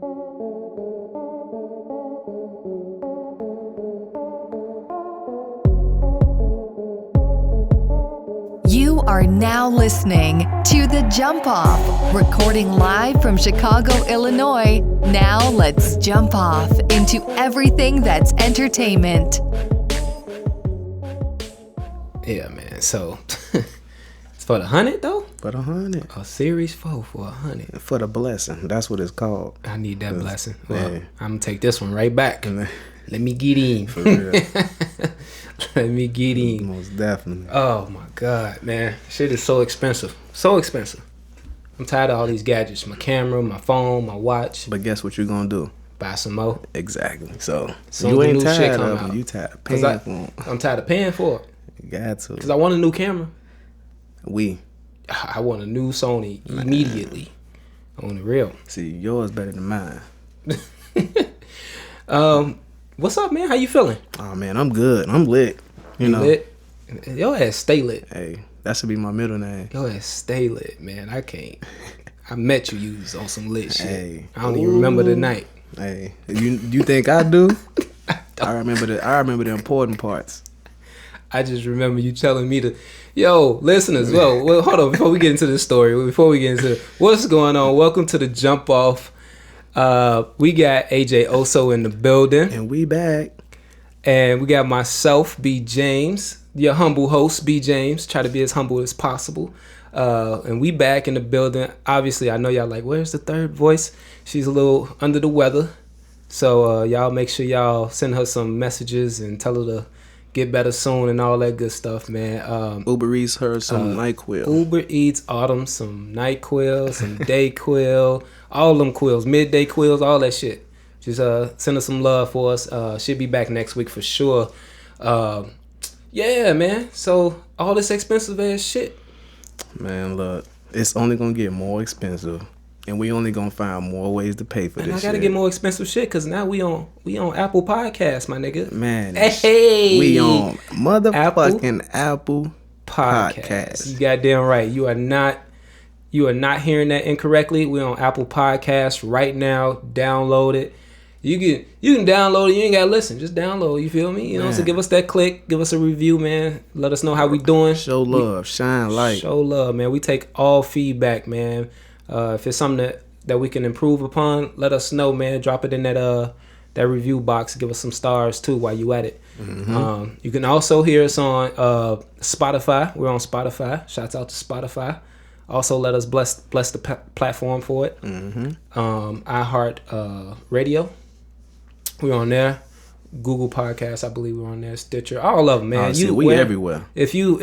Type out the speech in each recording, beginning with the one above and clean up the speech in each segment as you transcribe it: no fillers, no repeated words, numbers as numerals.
You are now listening to The Jump Off, recording live from Chicago, Illinois. Now let's jump off into everything that's entertainment. Yeah, man. So it's for the 100 though. For the 100. A series 4 for 100. For the blessing. That's what it's called. I need that blessing. Yeah. Well, I'm gonna take this one right back. Let me get in. For real. Let me get in. Most definitely. Oh my God, man. Shit is so expensive. So expensive. I'm tired of all these gadgets. My camera, my phone, my watch. But guess what you're gonna do? Buy some more. Exactly. So Soon you the ain't new shit tired come of out. them. You tired of paying for them. I'm tired of paying for it. You got to. Because I want a new camera. We. I want a new Sony immediately. On the real. See, yours better than mine. What's up, man? How you feeling? Oh, man, I'm good. I'm lit. You know. Lit? Your ass stay lit. Hey, that should be my middle name. Your ass stay lit, man. I can't. I met you was on some lit shit. Hey. I don't even remember the night. Hey, you think I do? I remember the important parts. I just remember you telling me to, yo, listeners, well, hold on, before we get into this story, what's going on, welcome to the Jump Off. We got AJ Oso in the building. And we back. And we got myself, B. James, your humble host, B. James. Try to be as humble as possible. And we back in the building. Obviously, I know y'all like, where's the third voice? She's a little under the weather. So y'all make sure y'all send her some messages and tell her to get better soon and all that good stuff, man. Uber Eats her some NyQuil. Uber Eats Autumn some NyQuil, some DayQuil, all them quills, midday quills, all that shit. Just send us some love for us. She'll be back next week for sure. Yeah, man. So all this expensive ass shit. Man, look, it's only gonna get more expensive, and we only gonna find more ways to pay for And this. I gotta shit. get more expensive shit because now we on Apple Podcasts, my nigga. Man, hey, we on motherfucking Apple Podcasts. You goddamn right. You are not hearing that incorrectly. We're on Apple Podcasts right now. Download it. You can download it. You ain't gotta listen. Just download. You feel me? You know. So give us that click. Give us a review, man. Let us know how we doing. Show love. Shine light. Show love, man. We take all feedback, man. If it's something that we can improve upon, let us know, man. Drop it in that review box. Give us some stars too while you at it. Mm-hmm. You can also hear us on Spotify. We're on Spotify. Shouts out to Spotify. Also, let us bless the platform for it. Mm-hmm. iHeart Radio. We're on there. Google Podcasts, I believe we're on there. Stitcher, all of them, man. We everywhere. If you know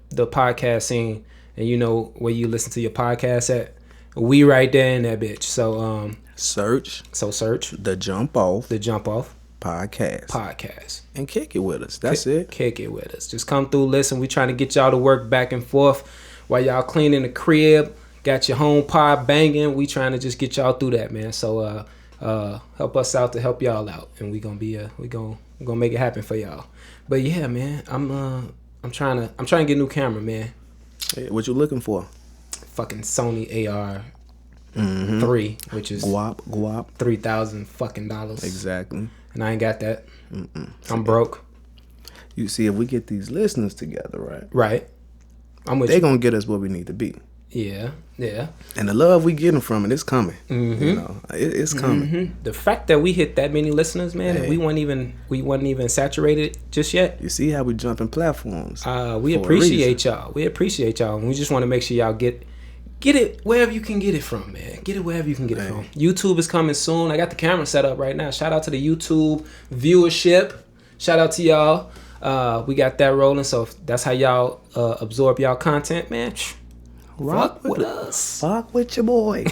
the podcast scene and you know where you listen to your podcast at, we right there in that bitch. So search The Jump Off podcast and kick it with us. That's it. Kick it with us. Just come through, listen. We trying to get y'all to work back and forth while y'all cleaning the crib. Got your home pod banging. We trying to just get y'all through that, man. So help us out to help y'all out, and we gonna make it happen for y'all. But yeah, man, I'm trying to get a new camera, man. Hey, what you looking for? Fucking Sony AR3, which is guap $3,000 fucking dollars. Exactly. And I ain't got that. I'm broke. You see, if we get these listeners together, right, they gonna get us where we need to be. Yeah. And the love we getting from it is coming. Mm-hmm. You know, it's coming. Mm-hmm. The fact that we hit that many listeners, man, and we wasn't even saturated just yet. You see how we jumping platforms. We appreciate y'all. And we just want to make sure y'all get it wherever you can get it from, man. Get it wherever you can get it from. YouTube is coming soon. I got the camera set up right now. Shout out to the YouTube viewership. Shout out to y'all. We got that rolling. So if that's how y'all absorb y'all content, man. Rock with us. Fuck with your boy.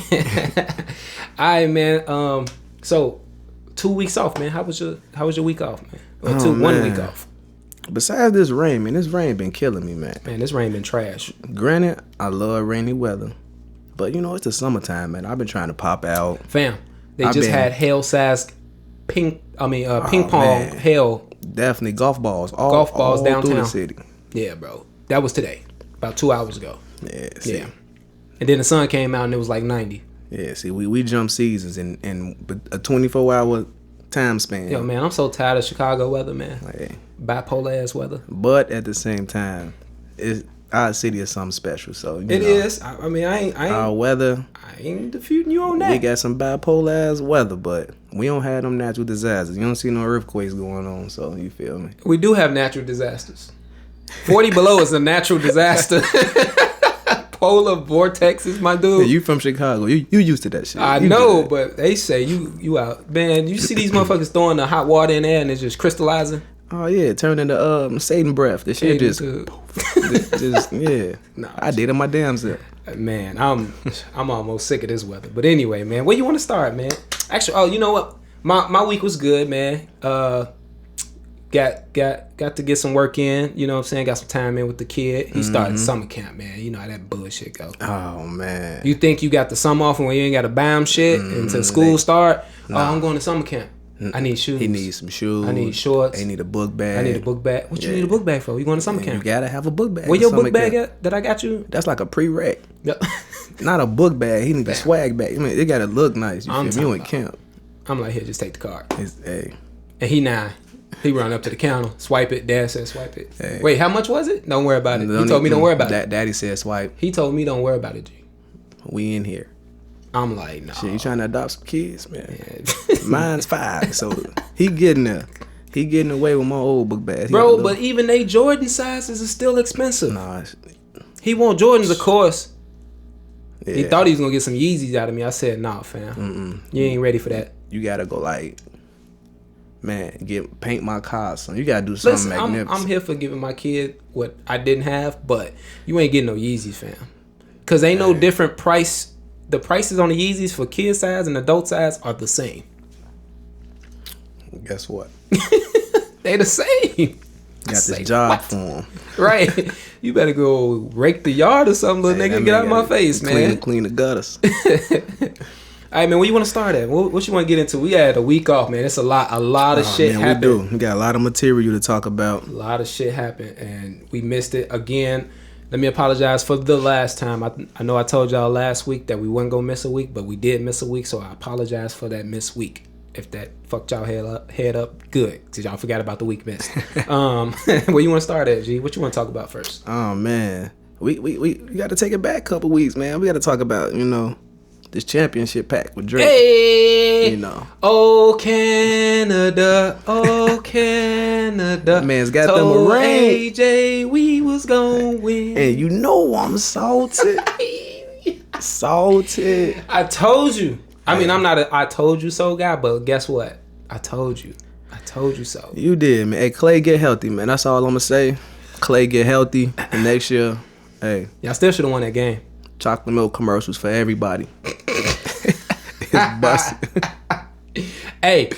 Alright, man. So 2 weeks off, man. How was your week off, man? Or 1 week off. Besides this rain, man, this rain been killing me, man. Man, this rain been trash. Granted, I love rainy weather, but you know it's the summertime, man. I've been trying to pop out. Fam, they had hail-sized ping pong hail. Definitely golf balls all downtown through the city. Yeah, bro. That was today, about 2 hours ago. Yeah. Yeah. And then the sun came out and it was like 90. Yeah, see, we jump seasons in a 24-hour time span. Yo, man, I'm so tired of Chicago weather, man. Like, Bipolar ass weather. but at the same time, our city is something special. So It is. I mean, I Our ain't weather, I ain't defeating you on that. we got some bipolar ass weather, but we don't have them natural disasters. You don't see no earthquakes going on. So you feel me? We do have natural disasters. 40 below is a natural disaster. Polar vortexes, my dude. Yeah, you from Chicago? You used to that shit. I You know, good. but they say you out. Man, you see these motherfuckers throwing the hot water in there and it's just crystallizing. Oh yeah, turn into Satan breath. The shit just yeah. Nah, I did it my damn self. Man, I'm almost sick of this weather. But anyway, man, where you want to start, man? Actually, oh, you know what? My week was good, man. Got to get some work in. You know what I'm saying? Got some time in with the kid. He started summer camp, man. You know how that bullshit go. Oh man. You think you got the summer off and when you ain't got to buy him shit until school start? Nah. Oh, I'm going to summer camp. I need shoes. He needs some shoes. I need shorts. He need a book bag. I need a book bag. What you need a book bag for? You going to summer camp? You gotta have a book bag. Where your Summer book bag camp. at that I got you? That's like a prereq. Yep. Not a book bag. He need a swag bag. I mean, it gotta look nice. You I'm feel me? You in talking camp. I'm like, here, just take the card. Hey. And he 9. He run up to the counter, swipe it. Dad said, swipe it. Hey. Wait, how much was it? Don't worry about it. He told me don't worry about it. Daddy said swipe. He told me don't worry about it, G. We in here. I'm like, no. Shit, you trying to adopt some kids, man? Yeah. Mine's 5, so he getting there. He getting away with my old book bag. He Bro, got a but even they Jordan sizes is still expensive. nah, He want Jordans, of course. yeah. He thought he was gonna get some Yeezys out of me. I said, nah, fam. You ain't ready for that. You gotta go like, man, paint my car. So you gotta do something Listen, magnificent. I'm here for giving my kid what I didn't have, but you ain't getting no Yeezys, fam. Cause ain't no different price. The prices on the Yeezys for kid size and adult size are the same. Guess what? They the same. Got this job for him. Right. You better go rake the yard or something, little nigga. Get out of my face, man. Clean the gutters. All right, man. Where you want to start at? What you want to get into? We had a week off, man. It's a lot of shit man, happened. We do. We got a lot of material to talk about. A lot of shit happened, and we missed it again. Let me apologize for the last time. I know I told y'all last week that we wasn't gonna miss a week, but we did miss a week, so I apologize for that missed week. If that fucked y'all head up, good, because y'all forgot about the week missed. Where you want to start at, G? What you want to talk about first? Oh man, we got to take it back a couple weeks, man. We got to talk about this championship pack with Drake. Hey, You know. Oh Canada, oh Canada. Man's got them Told a ring. AJ we was gonna win. And you know I'm salted. Salted. I told you. I mean, I'm not a I told you so guy, but guess what? I told you. I told you so. You did, man. Hey, Clay, get healthy, man. That's all I'm gonna say. Clay, get healthy. And next year, hey, Y'all still should have won that game. chocolate milk commercials for everybody. It's busted. Hey,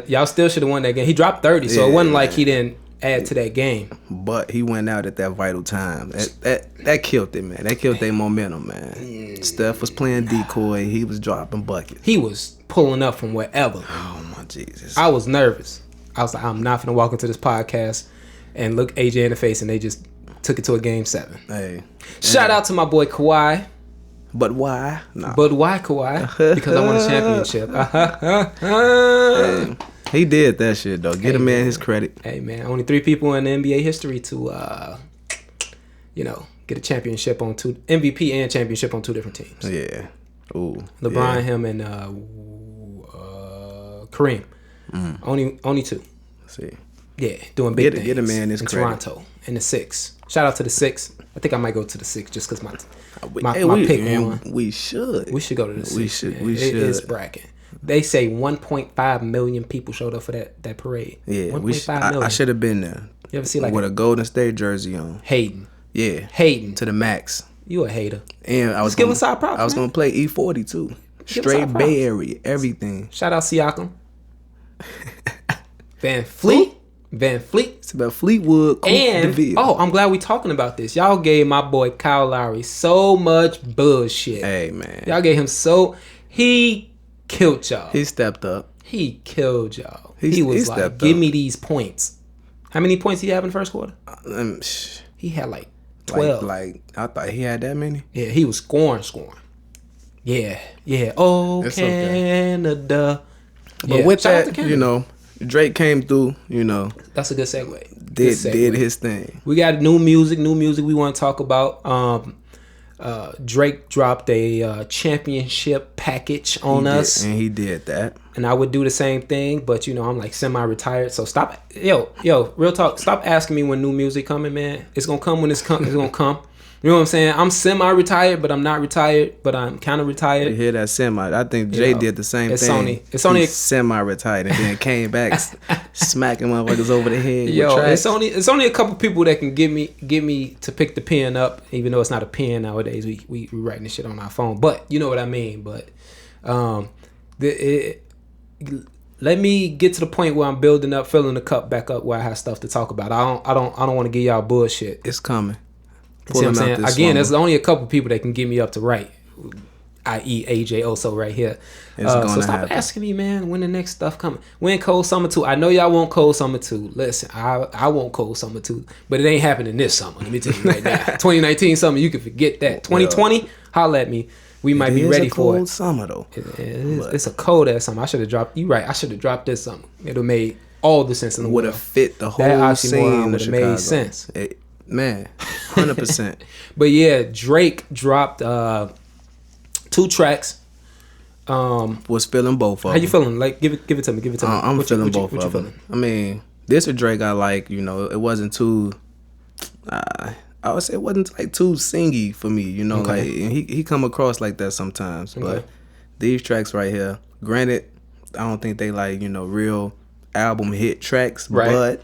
y'all still should have won that game. He dropped 30, so it wasn't like he didn't add to that game. But he went out at that vital time. That killed it, man. That killed their momentum, man. Steph was playing decoy. He was dropping buckets. He was pulling up from wherever. Oh my Jesus. I was nervous. I was like, I'm not gonna walk into this podcast and look AJ in the face, and they just took it to a game 7. Hey. Shout out to my boy Kawhi. But why? No. But why Kawhi? Because I won a championship. Hey, he did that shit though. Get a man his credit. Hey man, only 3 people in the NBA history to, get a championship on 2 MVP and championship on 2 different teams. Yeah. Ooh. LeBron, yeah. him, and Kareem. Only 2. See. Yeah, doing big things. Get a man his in credit. Toronto in the 6. Shout out to the 6. I think I might go to the 6 just because my we, pick man, won. we should. We should go to the 6. We should. Man. We should. It's bracket. They say 1.5 million people showed up for that parade. Yeah, 1.5 million. I should have been there. You ever see like with a Golden State jersey on? Hayden? Yeah, Hayden to the max. You a hater. And I was give him side props, I was man. gonna play E40 too. Give him Straight side Bay props. Area, everything. Shout out Siakam. Van Fleet. It's about Fleetwood. And I'm glad we talking about this. Y'all gave my boy Kyle Lowry so much bullshit. Hey man, Y'all gave him he killed y'all. he stepped up. He killed y'all. He He was like, stepped give up. me these points. How many points did he have in the first quarter? He had like 12. Like I thought he had that many. Yeah, he was scoring. Yeah. Oh, It's okay. Canada. But Yeah, with shout out to that, Canada. you know, Drake came through, you know, That's a good segue. Good did segue. his thing. We got new music we want to talk about. Drake dropped a championship package on us, And he did that. and I would do the same thing, but you know I'm like semi-retired, so stop. Yo, real talk. Stop asking me when new music coming, man. It's gonna come when it's gonna come. You know what I'm saying? I'm semi-retired, but I'm not retired, but I'm kind of You retired. hear that semi? I think Jay know, did the same it's thing. only- it's only- He's semi-retired and then came back smacking motherfuckers over the head. with Yo, tracks. it's only a couple people that can get me to pick the pen up, even though it's not a pen nowadays. We writing this shit on our phone, but you know what I mean. But let me get to the point where I'm building up, filling the cup back up, where I have stuff to talk about. I don't want to give y'all bullshit. It's coming. See what I'm Pulling out saying? this Again, slumber. there's only a couple people that can get me up to right, i.e. AJ Oso right here. It's So gonna stop happen. asking me, man, when the next stuff coming. When Cold Summer 2? I know y'all want Cold Summer 2. Listen, I want Cold Summer 2, but it ain't happening this summer. Let me tell you right now. 2019 summer, you can forget that. 2020, holla at me. We might be It is ready a for cold it. summer though. It's a cold ass summer. I should have dropped. You right. I should have dropped this summer. It'd have made all the sense in the Would world. have fit the whole That scene oxymoron of would have Chicago. made sense. Man, 100%. But yeah, Drake dropped 2 tracks. Was feeling both of How you them. feeling? Like, give it to me. Give it to me. I'm What you- feeling what you- both what you of them. feeling? I mean, this a Drake I like. You know, it wasn't too. I would say it wasn't like too singy for me. You know, Okay. like and he come across like that sometimes. Okay. But these tracks right here, granted, I don't think they like real album hit tracks, Right. but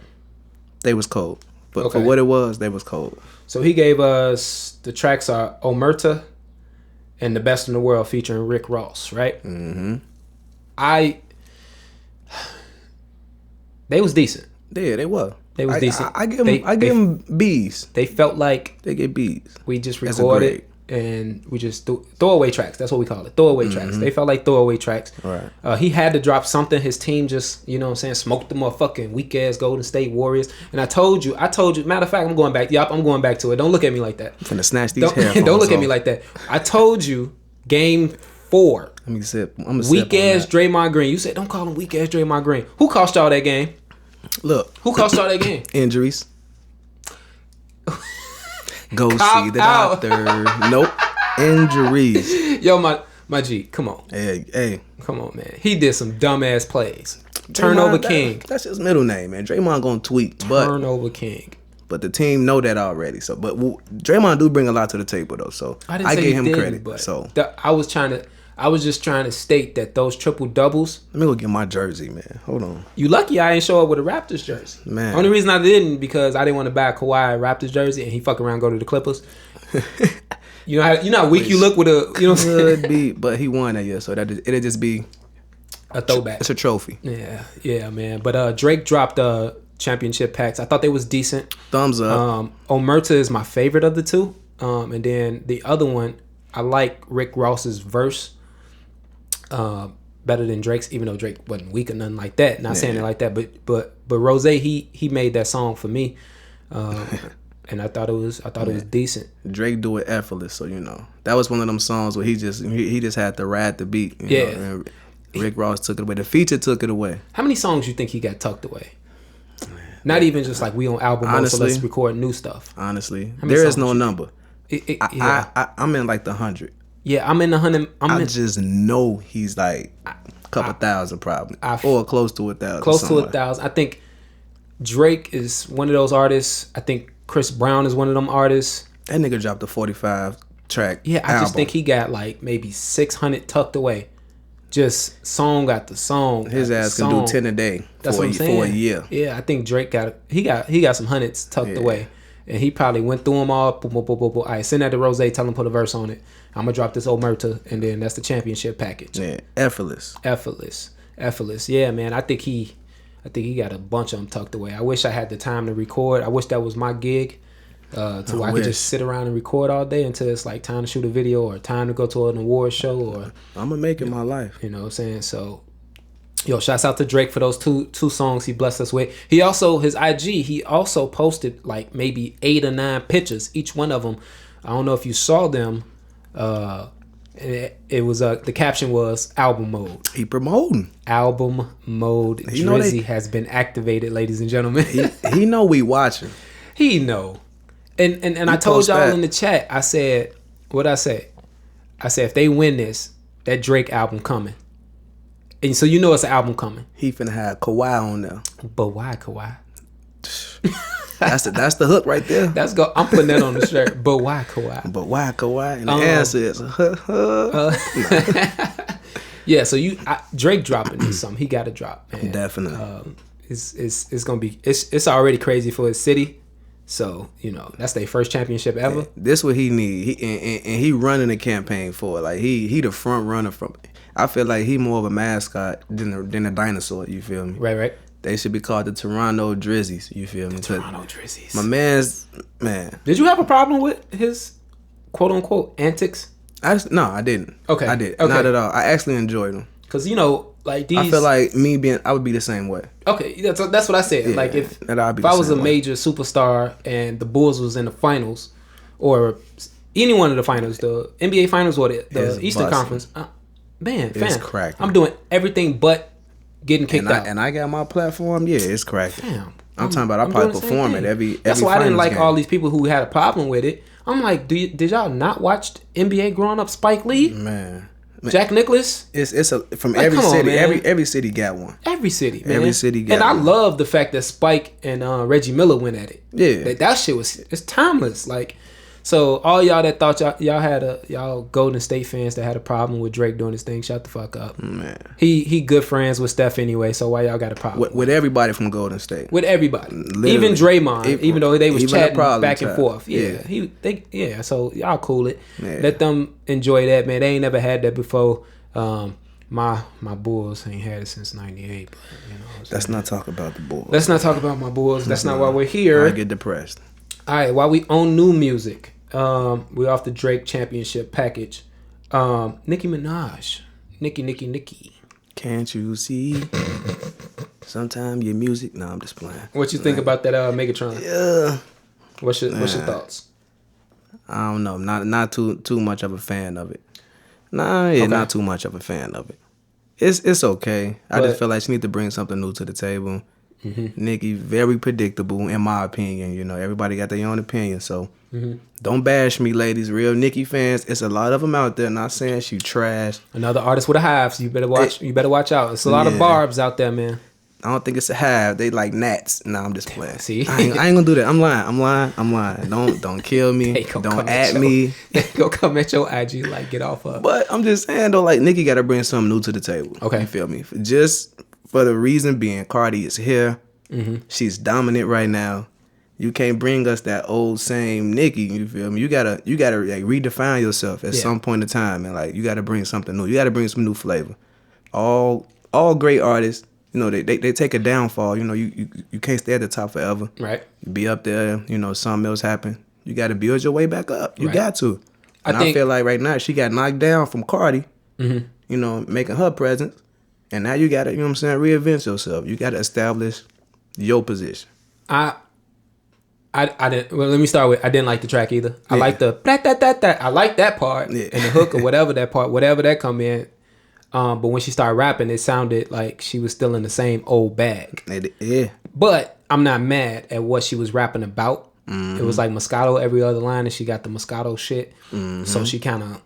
they was cold. But for Okay. what it was, they was cold. So he gave us the tracks are Omerta and The Best in the World featuring Rick Ross, right? Mm-hmm. They was decent. Yeah, they were. They was decent. I give them. They- I give them B's. They felt like They get B's. we just That's a recorded grade. and we just throwaway tracks. That's what we call it. Throwaway tracks. They felt like throwaway tracks. Right. He had to drop something. His team just, you know what I'm saying, smoked the motherfucking weak ass Golden State Warriors. And I told you, matter of fact, I'm going back. Yup, I'm going back to it. Don't look at me like that. I'm finna snatch these Don't, headphones don't look at me off. like that. I told you, game 4, Let me sip. I'm gonna weak sip on ass that. Draymond Green. You said, don't call him weak ass Draymond Green. Who cost y'all that game? Look, Who cost y'all that game? injuries. Go Cop see the out. doctor. Nope. Injuries. Yo, my G, come on. Hey. Come on, man. He did some dumbass plays. Turnover Draymond, King. That's his middle name, man. Draymond gonna tweet, but Turnover King. the team know that already. So, but Draymond do bring a lot to the table though. So I didn't I say gave he him didn't, credit. but So I was just trying to state that those triple doubles. let me go get my jersey, man. Hold on. You lucky I ain't show up with a Raptors jersey. Man. Only reason I didn't because I didn't want to buy a Kawhi Raptors jersey and he fuck around and go to the Clippers. You know how weak you look with a, you know what I'm saying? Could be, but he won that year, so it'll just be A throwback. it's a trophy. Yeah, man. But Drake dropped championship packs. I thought they was decent. Thumbs up. Omerta is my favorite of the two. And then the other one, I like Rick Ross's verse better than Drake's, even though Drake wasn't weak or nothing like that. Not saying it like that, but Rose, he made that song for me. And I thought it was decent. Drake do it effortless, so that was one of them songs where he just had to ride the beat. you Yeah. know, and Rick Ross took it away. The feature took it away. How many songs you think he got tucked away? Not even just like we on album mode, so Honestly, let's record new stuff. Honestly, many there is songs no you number. I'm in like the 100. Yeah, I'm in the 100. I just know he's like a couple thousand probably, or close to 1,000. Close to somewhere. 1,000. I think Drake is one of those artists. I think Chris Brown is one of them artists. That nigga dropped a 45 track. Yeah, I album. just think he got like maybe 600 tucked away. Just song after song. His after ass can song. do 10 a day That's for, what I'm saying. for a year. Yeah, I think Drake got some hundreds tucked away, and he probably went through them all. Boom, boom, boom, boom, boom. All right, send that to Rose. Tell him put a verse on it. I'm gonna drop this Omerta, and then that's the championship package. Yeah, effortless. Effortless. Yeah, man. I think he got a bunch of them tucked away. I wish I had the time to record. I wish that was my gig. I could just sit around and record all day until it's like time to shoot a video or time to go to an award show or I'm gonna make it my life. you know what I'm saying. So shouts out to Drake for those two songs he blessed us with. He also, his IG, he also posted like maybe 8 or 9 pictures, each one of them. I don't know if you saw them And it was the caption was album mode. He promoting. Album mode. Drizzy has been activated, ladies and gentlemen. He know we watching. He know. And I told y'all in the chat, I said, what I say? I said, if they win this, that Drake album coming. And so you know it's an album coming. He finna have Kawhi on there. But why Kawhi? That's the hook right there. I'm putting that on the shirt. But why Kawhi? But why Kawhi? And the answer is yeah, so Drake dropping this something. He got to drop, man. Definitely. It's gonna be it's already crazy for his city. So, you know, that's their first championship ever. Yeah, this what he need. He running a campaign for it. Like he the front runner from it. I feel like he more of a mascot than a dinosaur, you feel me? Right. They should be called the Toronto Drizzies, you feel me? Toronto Drizzies. My man. Did you have a problem with his quote unquote antics? No, I didn't. Okay. I did. Okay. Not at all. I actually enjoyed them. Cause you know, like these. I feel like I would be the same way. Okay, that's what I said. Yeah, like if I was a major superstar and the Bulls was in the finals, or any one of the finals, the NBA finals or the Eastern Conference, It's cracking. I'm doing everything but getting kicked out. And I got my platform. Yeah, it's cracking. Damn. I'm talking about I probably perform at every. That's why I didn't like game. all these people who had a problem with it. I'm like, did y'all not watch NBA growing up? Spike Lee, man. Jack Nicklaus. It's from every city. Every city got one. Every city, man. Every city got and one. I love the fact that Spike and Reggie Miller went at it. Yeah, that shit it's timeless. Like, so all y'all that thought y'all Golden State fans that had a problem with Drake doing his thing, shut the fuck up. Man, he good friends with Steph anyway. So why y'all got a problem with everybody from Golden State? With everybody, literally. even Draymond, even though they was chatting back and forth. Yeah. So y'all cool it. Yeah. Let them enjoy that, man. They ain't never had that before. My Bulls ain't had it since '98. But you know, let's not talk about the Bulls. Let's not talk about my Bulls. That's not why we're here. I get depressed. All right, while we own new music, we off the Drake Championship package. Nicki Minaj, Nicki. Can't you see? Sometimes your music. No, I'm just playing. What you think about that Megatron? Yeah. What's your thoughts? I don't know. Not too much of a fan of it. Not too much of a fan of it. It's okay. I just feel like she need to bring something new to the table. Mm-hmm. Nicki, very predictable in my opinion. You know, everybody got their own opinion, so don't bash me, ladies. Real Nicki fans, it's a lot of them out there. Not saying she trash. Another artist with a hive, so you better watch. You better watch out. It's a lot of barbs out there, man. I don't think it's a hive. They like gnats. Nah, I'm just playing. See, I ain't gonna do that. I'm lying. Don't kill me. Don't at me. Go come at your IG like get off of. But I'm just saying though, like Nicki got to bring something new to the table. Okay, you feel me? Just for the reason being, Cardi is here. Mm-hmm. She's dominant right now. You can't bring us that old same Nicki. You feel me? You gotta like redefine yourself at some point in time, and like you gotta bring something new. You gotta bring some new flavor. All great artists. You know, they take a downfall. You know, you can't stay at the top forever. Right. You be up there, you know, something else happen. You got to build your way back up. You got to. And I feel like right now she got knocked down from Cardi, you know, making her presence. And now you got to, you know what I'm saying, reinvent yourself. You got to establish your position. I didn't. Well, let me start with I didn't like the track either. I like the I like that part and the hook or whatever that come in. But when she started rapping, it sounded like she was still in the same old bag. Yeah. But I'm not mad at what she was rapping about. It was like Moscato every other line, and she got the Moscato shit. So she kind of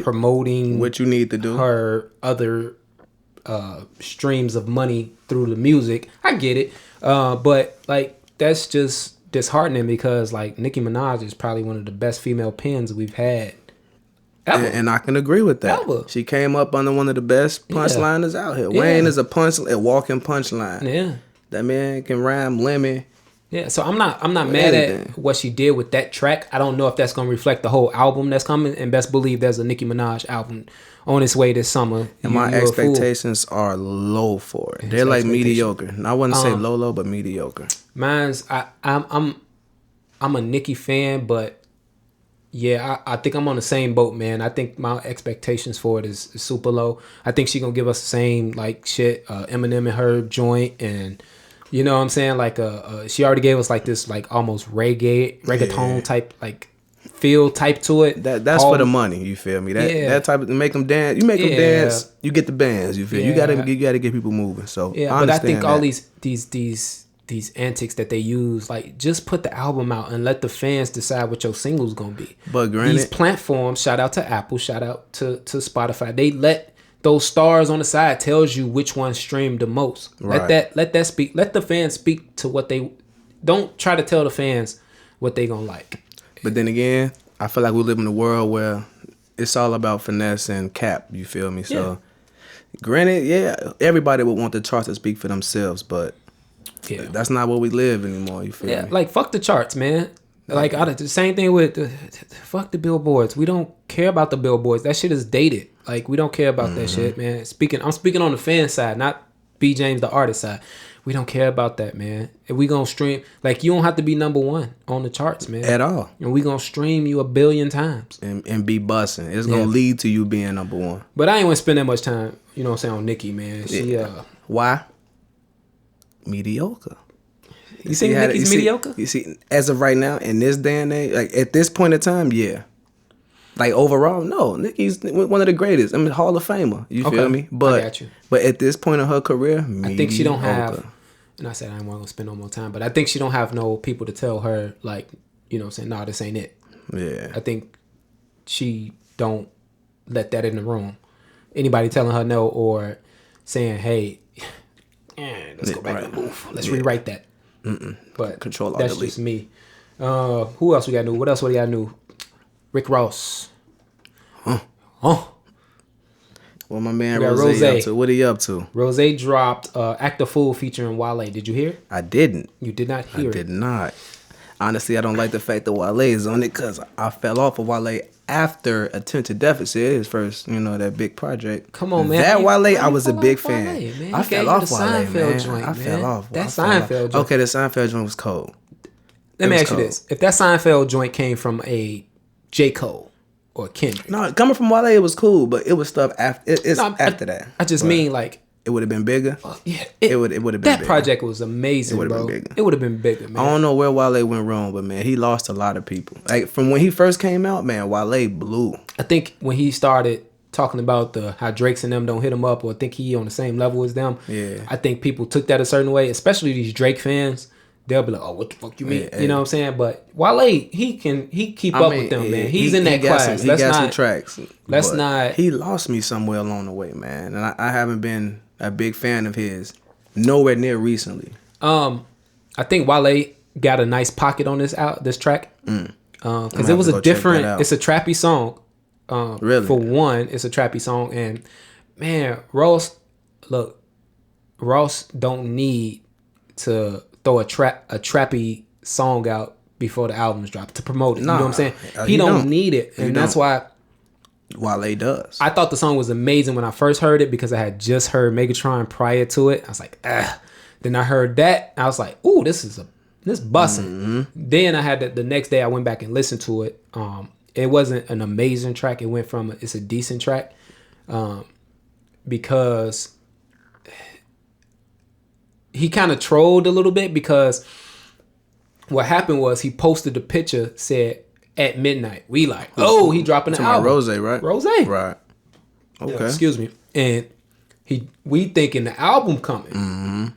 promoting what you need to do. Her other streams of money through the music. I get it. But like that's just disheartening because like Nicki Minaj is probably one of the best female pens we've had. And I can agree with that. Ever. She came up under one of the best punchliners out here. Wayne is a walking punchline. Yeah. That man can rhyme lemon. Yeah, so I'm not mad at what she did with that track. I don't know if that's gonna reflect the whole album that's coming, and best believe there's a Nicki Minaj album on its way this summer. And my expectations are low for it. They're like mediocre. I wouldn't say low, but mediocre. Mine's I'm a Nicki fan, but yeah, I think I'm on the same boat, man. I think my expectations for it is super low. I think she gonna give us the same like shit, Eminem and her joint, and you know what I'm saying? Like she already gave us like this like almost reggaeton type like feel type to it. That's for the money. You feel me? That type of make them dance. You make them dance. You get the bands. You feel? You gotta get people moving. So but I think all these antics that they use, like, just put the album out and let the fans decide what your single's gonna be. But granted, these platforms, shout out to Apple, shout out to Spotify, they let those stars on the side tells you which one streamed the most. Right. Let that speak. Let the fans speak to what they. Don't try to tell the fans what they gonna like. But then again, I feel like we live in a world where it's all about finesse and cap. You feel me? So, granted, everybody would want the charts to speak for themselves, but that's not where we live anymore. You feel me? Like, fuck the charts, man. Like, the same thing with fuck the billboards. We don't care about the billboards. That shit is dated. Like, we don't care about that shit, man. I'm speaking on the fan side, not B. James, the artist side. We don't care about that, man. If we gonna stream, like, you don't have to be number one on the charts, man. At all. And we gonna stream you 1 billion times. And be busting. It's gonna lead to you being number one. But I ain't wanna spend that much time, you know what I'm saying, on Nicki, man. She Why? Mediocre. You think Nicki's mediocre? You see, as of right now, in this day and age, like at this point in time, yeah. Like overall, no. Nicki's one of the greatest. I mean, Hall of Famer. You feel me? But I got you. But at this point in her career, I think she don't have. And I said I ain't gonna spend no more time, but I think she don't have no people to tell her, like, you know what I'm saying, nah, this ain't it. Yeah. I think she don't let that in the room. Anybody telling her no or saying, hey, let's go back to the booth. Let's rewrite that. But Control that's delete. just me. Who else we got new? What else we got new? Rick Ross. Well, my man Rose up to? What are you up to? Rose dropped Act a Fool featuring Wale. Did you hear? I didn't. You did not hear it? I did not. Honestly, I don't like the fact that Wale is on it because I fell off of Wale after Attention Deficit, his first, that big project. Come on, man. That Wale, I was a big fan. Man. I fell off Wale, man. Joint, I fell off. That Seinfeld joint. Okay, the Seinfeld joint was cold. Let me ask you this. If that Seinfeld joint came from a J. Cole or Kendrick. No, coming from Wale, it was cool, but it was stuff after. After that. I just mean, like, it would have been bigger. It would have been. That bigger. project was amazing, it would have bro. been bigger. It would have been bigger, man. I don't know where Wale went wrong, but man, he lost a lot of people. Like from when he first came out, man, Wale blew. I think when he started talking about how Drake's and them don't hit him up, or think he on the same level as them. Yeah. I think people took that a certain way, especially these Drake fans. They'll be like, "Oh, what the fuck you mean?" You know what I'm saying? But Wale, he keep up with them, man. He's in that class. He got some tracks. Let's not. He lost me somewhere along the way, man, and I haven't been a big fan of his nowhere near recently. I think Wale got a nice pocket on this track because it was a different. It's a trappy song. Really, for one, it's a trappy song, and man, Ross don't need to throw a trappy song out before the album's dropped to promote it. You know what I'm saying? He don't need it, and that's why Wale does. I thought the song was amazing when I first heard it because I had just heard Megatron prior to it. I was like, ah. Then I heard that. I was like, ooh, this bussin'. Then I had the next day I went back and listened to it. It wasn't an amazing track. It went from it's a decent track because he kind of trolled a little bit because what happened was he posted the picture, said at midnight. We like, oh, he dropping the album. Rose, right? Rose. Right. Okay. Yeah, excuse me. And we thinking the album coming,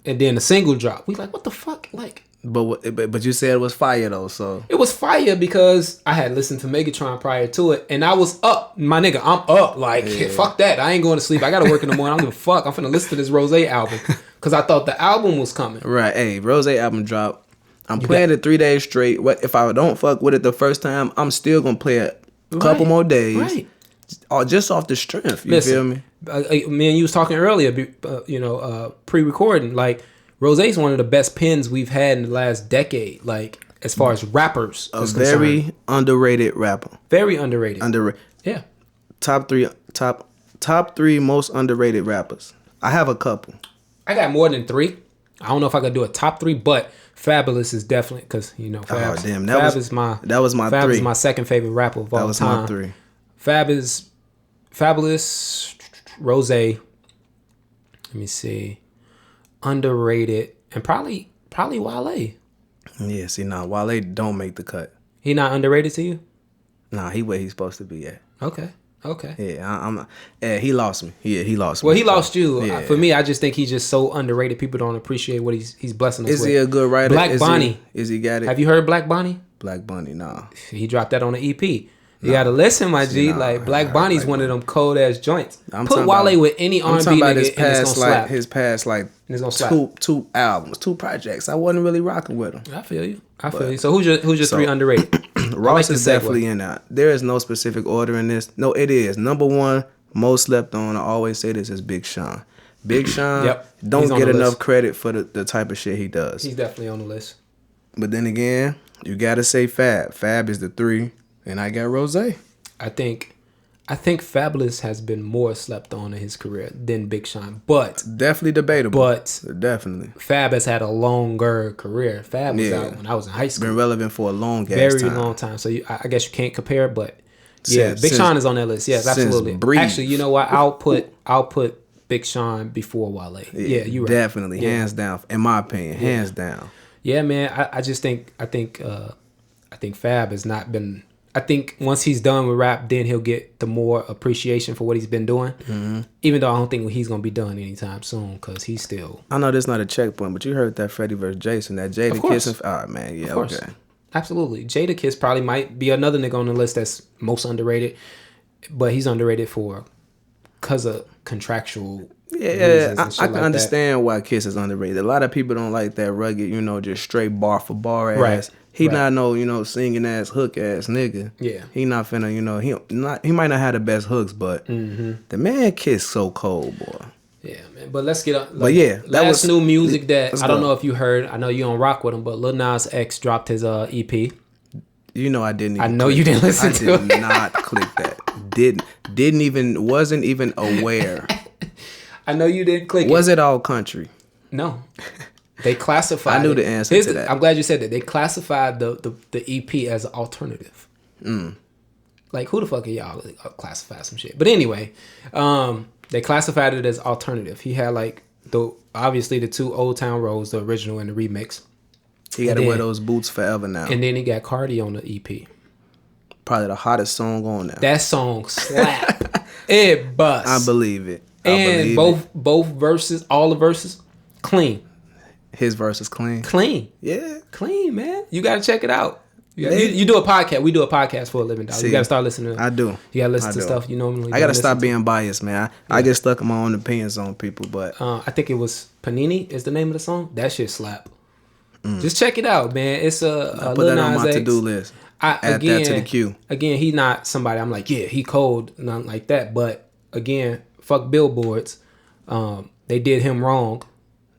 and then the single drop. We like, what the fuck? Like, but you said it was fire though, so it was fire because I had listened to Megatron prior to it, and I was up, my nigga. I'm up. Like, fuck that. I ain't going to sleep. I gotta work in the morning. I don't give a fuck. I'm finna listen to this Rose album because I thought the album was coming. Right. Hey, Rose album drop. I'm playing it 3 days straight. What if I don't fuck with it the first time? I'm still gonna play it a couple more days. Right. Just off the strength. You feel me? Me and you was talking earlier, pre-recording. Like, Rose's one of the best pens we've had in the last decade. Like, as far as rappers, very underrated rapper. Very underrated. Yeah. Top three most underrated rappers. I have a couple. I got more than 3. I don't know if I could do a top 3, but Fabulous is definitely because Fab is my 2nd favorite rapper of all time. That was my 3. Fabulous, Rose. Let me see, underrated, and probably Wale. Yeah, see now Wale don't make the cut. He not underrated to you? Nah, he where he's supposed to be at. Okay. Yeah, he lost me. Yeah, he lost me. Well, he lost you. Yeah. For me, I just think he's just so underrated. People don't appreciate what he's blessing us with. Is he a good writer? Black Bonnie. Is he got it? Have you heard Black Bonnie? Black Bunny, nah. He dropped that on the EP. You gotta listen, my G. Like Black Bonnie's one of them cold ass joints. Put Wale with any R&B nigga and it's gonna slap. His past like two albums, 2 projects. I wasn't really rocking with him. I feel you. So who's your 3 underrated? Ross is definitely in that. There is no specific order in this. No, it is. Number 1, most slept on. I always say this is Big Sean. Big Sean don't get enough credit for the type of shit he does. He's definitely on the list. But then again, you gotta say Fab. Fab is the 3, and I got Rose. I think Fabulous has been more slept on in his career than Big Sean, but definitely debatable. But definitely, Fab has had a longer career. Fab was out when I was in high school. Been relevant for a long time. So I guess you can't compare, but yeah, Big Sean is on that list. Yes, absolutely. Actually, you know what? I'll put Big Sean before Wale. Yeah, you're right. Definitely, hands down. In my opinion, hands down. Yeah, man. I think Fab has not been. I think once he's done with rap, then he'll get the more appreciation for what he's been doing. Mm-hmm. Even though I don't think he's gonna be done anytime soon, because he's still. I know this is not a checkpoint, but you heard that Freddie versus Jason, that Jadakiss. All right, man. Yeah, okay. Absolutely, Jadakiss probably might be another nigga on the list that's most underrated, but he's underrated because of contractual. Yeah, I can understand why Kiss is underrated. A lot of people don't like that rugged, just straight bar for bar ass. Right. He not no, singing ass, hook ass nigga. Yeah. He not finna, he might not have the best hooks, but the man Kiss so cold, boy. Yeah, man. But let's get up. But yeah, that was new music that I don't know if you heard. I know you don't rock with him, but Lil Nas X dropped his EP. You know I didn't. I know you didn't listen to it. I did not click that. Wasn't even aware. I know you didn't click it. Was it all country? No. They classified. I knew the answer to that. I'm glad you said that. They classified the EP as an alternative. Like, who the fuck are y'all classify some shit? But anyway, they classified it as alternative. He had obviously the 2 Old Town Roads, the original and the remix. He got to wear those boots forever now. And then he got Cardi on the EP. Probably the hottest song on there. That song slap. It bust. I believe it. And both verses, all the verses, clean. His verse is clean. Clean. Yeah. Clean, man. You got to check it out. You do a podcast. We do a podcast for a living, dog. You got to start listening. I do. You got to listen to stuff you normally. I got to stop being biased, man. I get stuck in my own opinions on people, but I think it was Panini is the name of the song. That shit slap. Just check it out, man. It's a put that on my to-do list. Add that to the queue. Again, he not somebody I'm like, yeah, he cold, nothing like that. But again, fuck billboards. They did him wrong.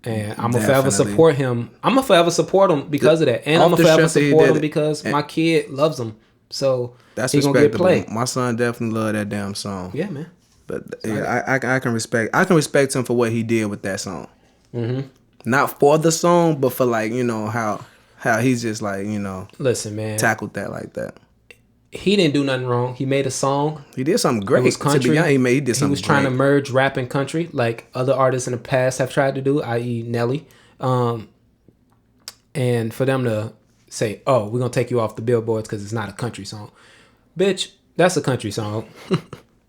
And I'm gonna forever support him. I'm gonna forever support him because of that. And I'm gonna forever support him because my kid loves him. So that's he's gonna get played. My son definitely loved that damn song. Yeah, man. But yeah, I can respect him for what he did with that song. Mm-hmm. Not for the song, but for how he's just listen, man, tackled that like that. He didn't do nothing wrong. He made a song. He did something great. It was country. To be honest, he did something. He was trying to merge rap and country, like other artists in the past have tried to do, i.e., Nelly. And for them to say, "Oh, we're gonna take you off the billboards because it's not a country song," bitch, that's a country song.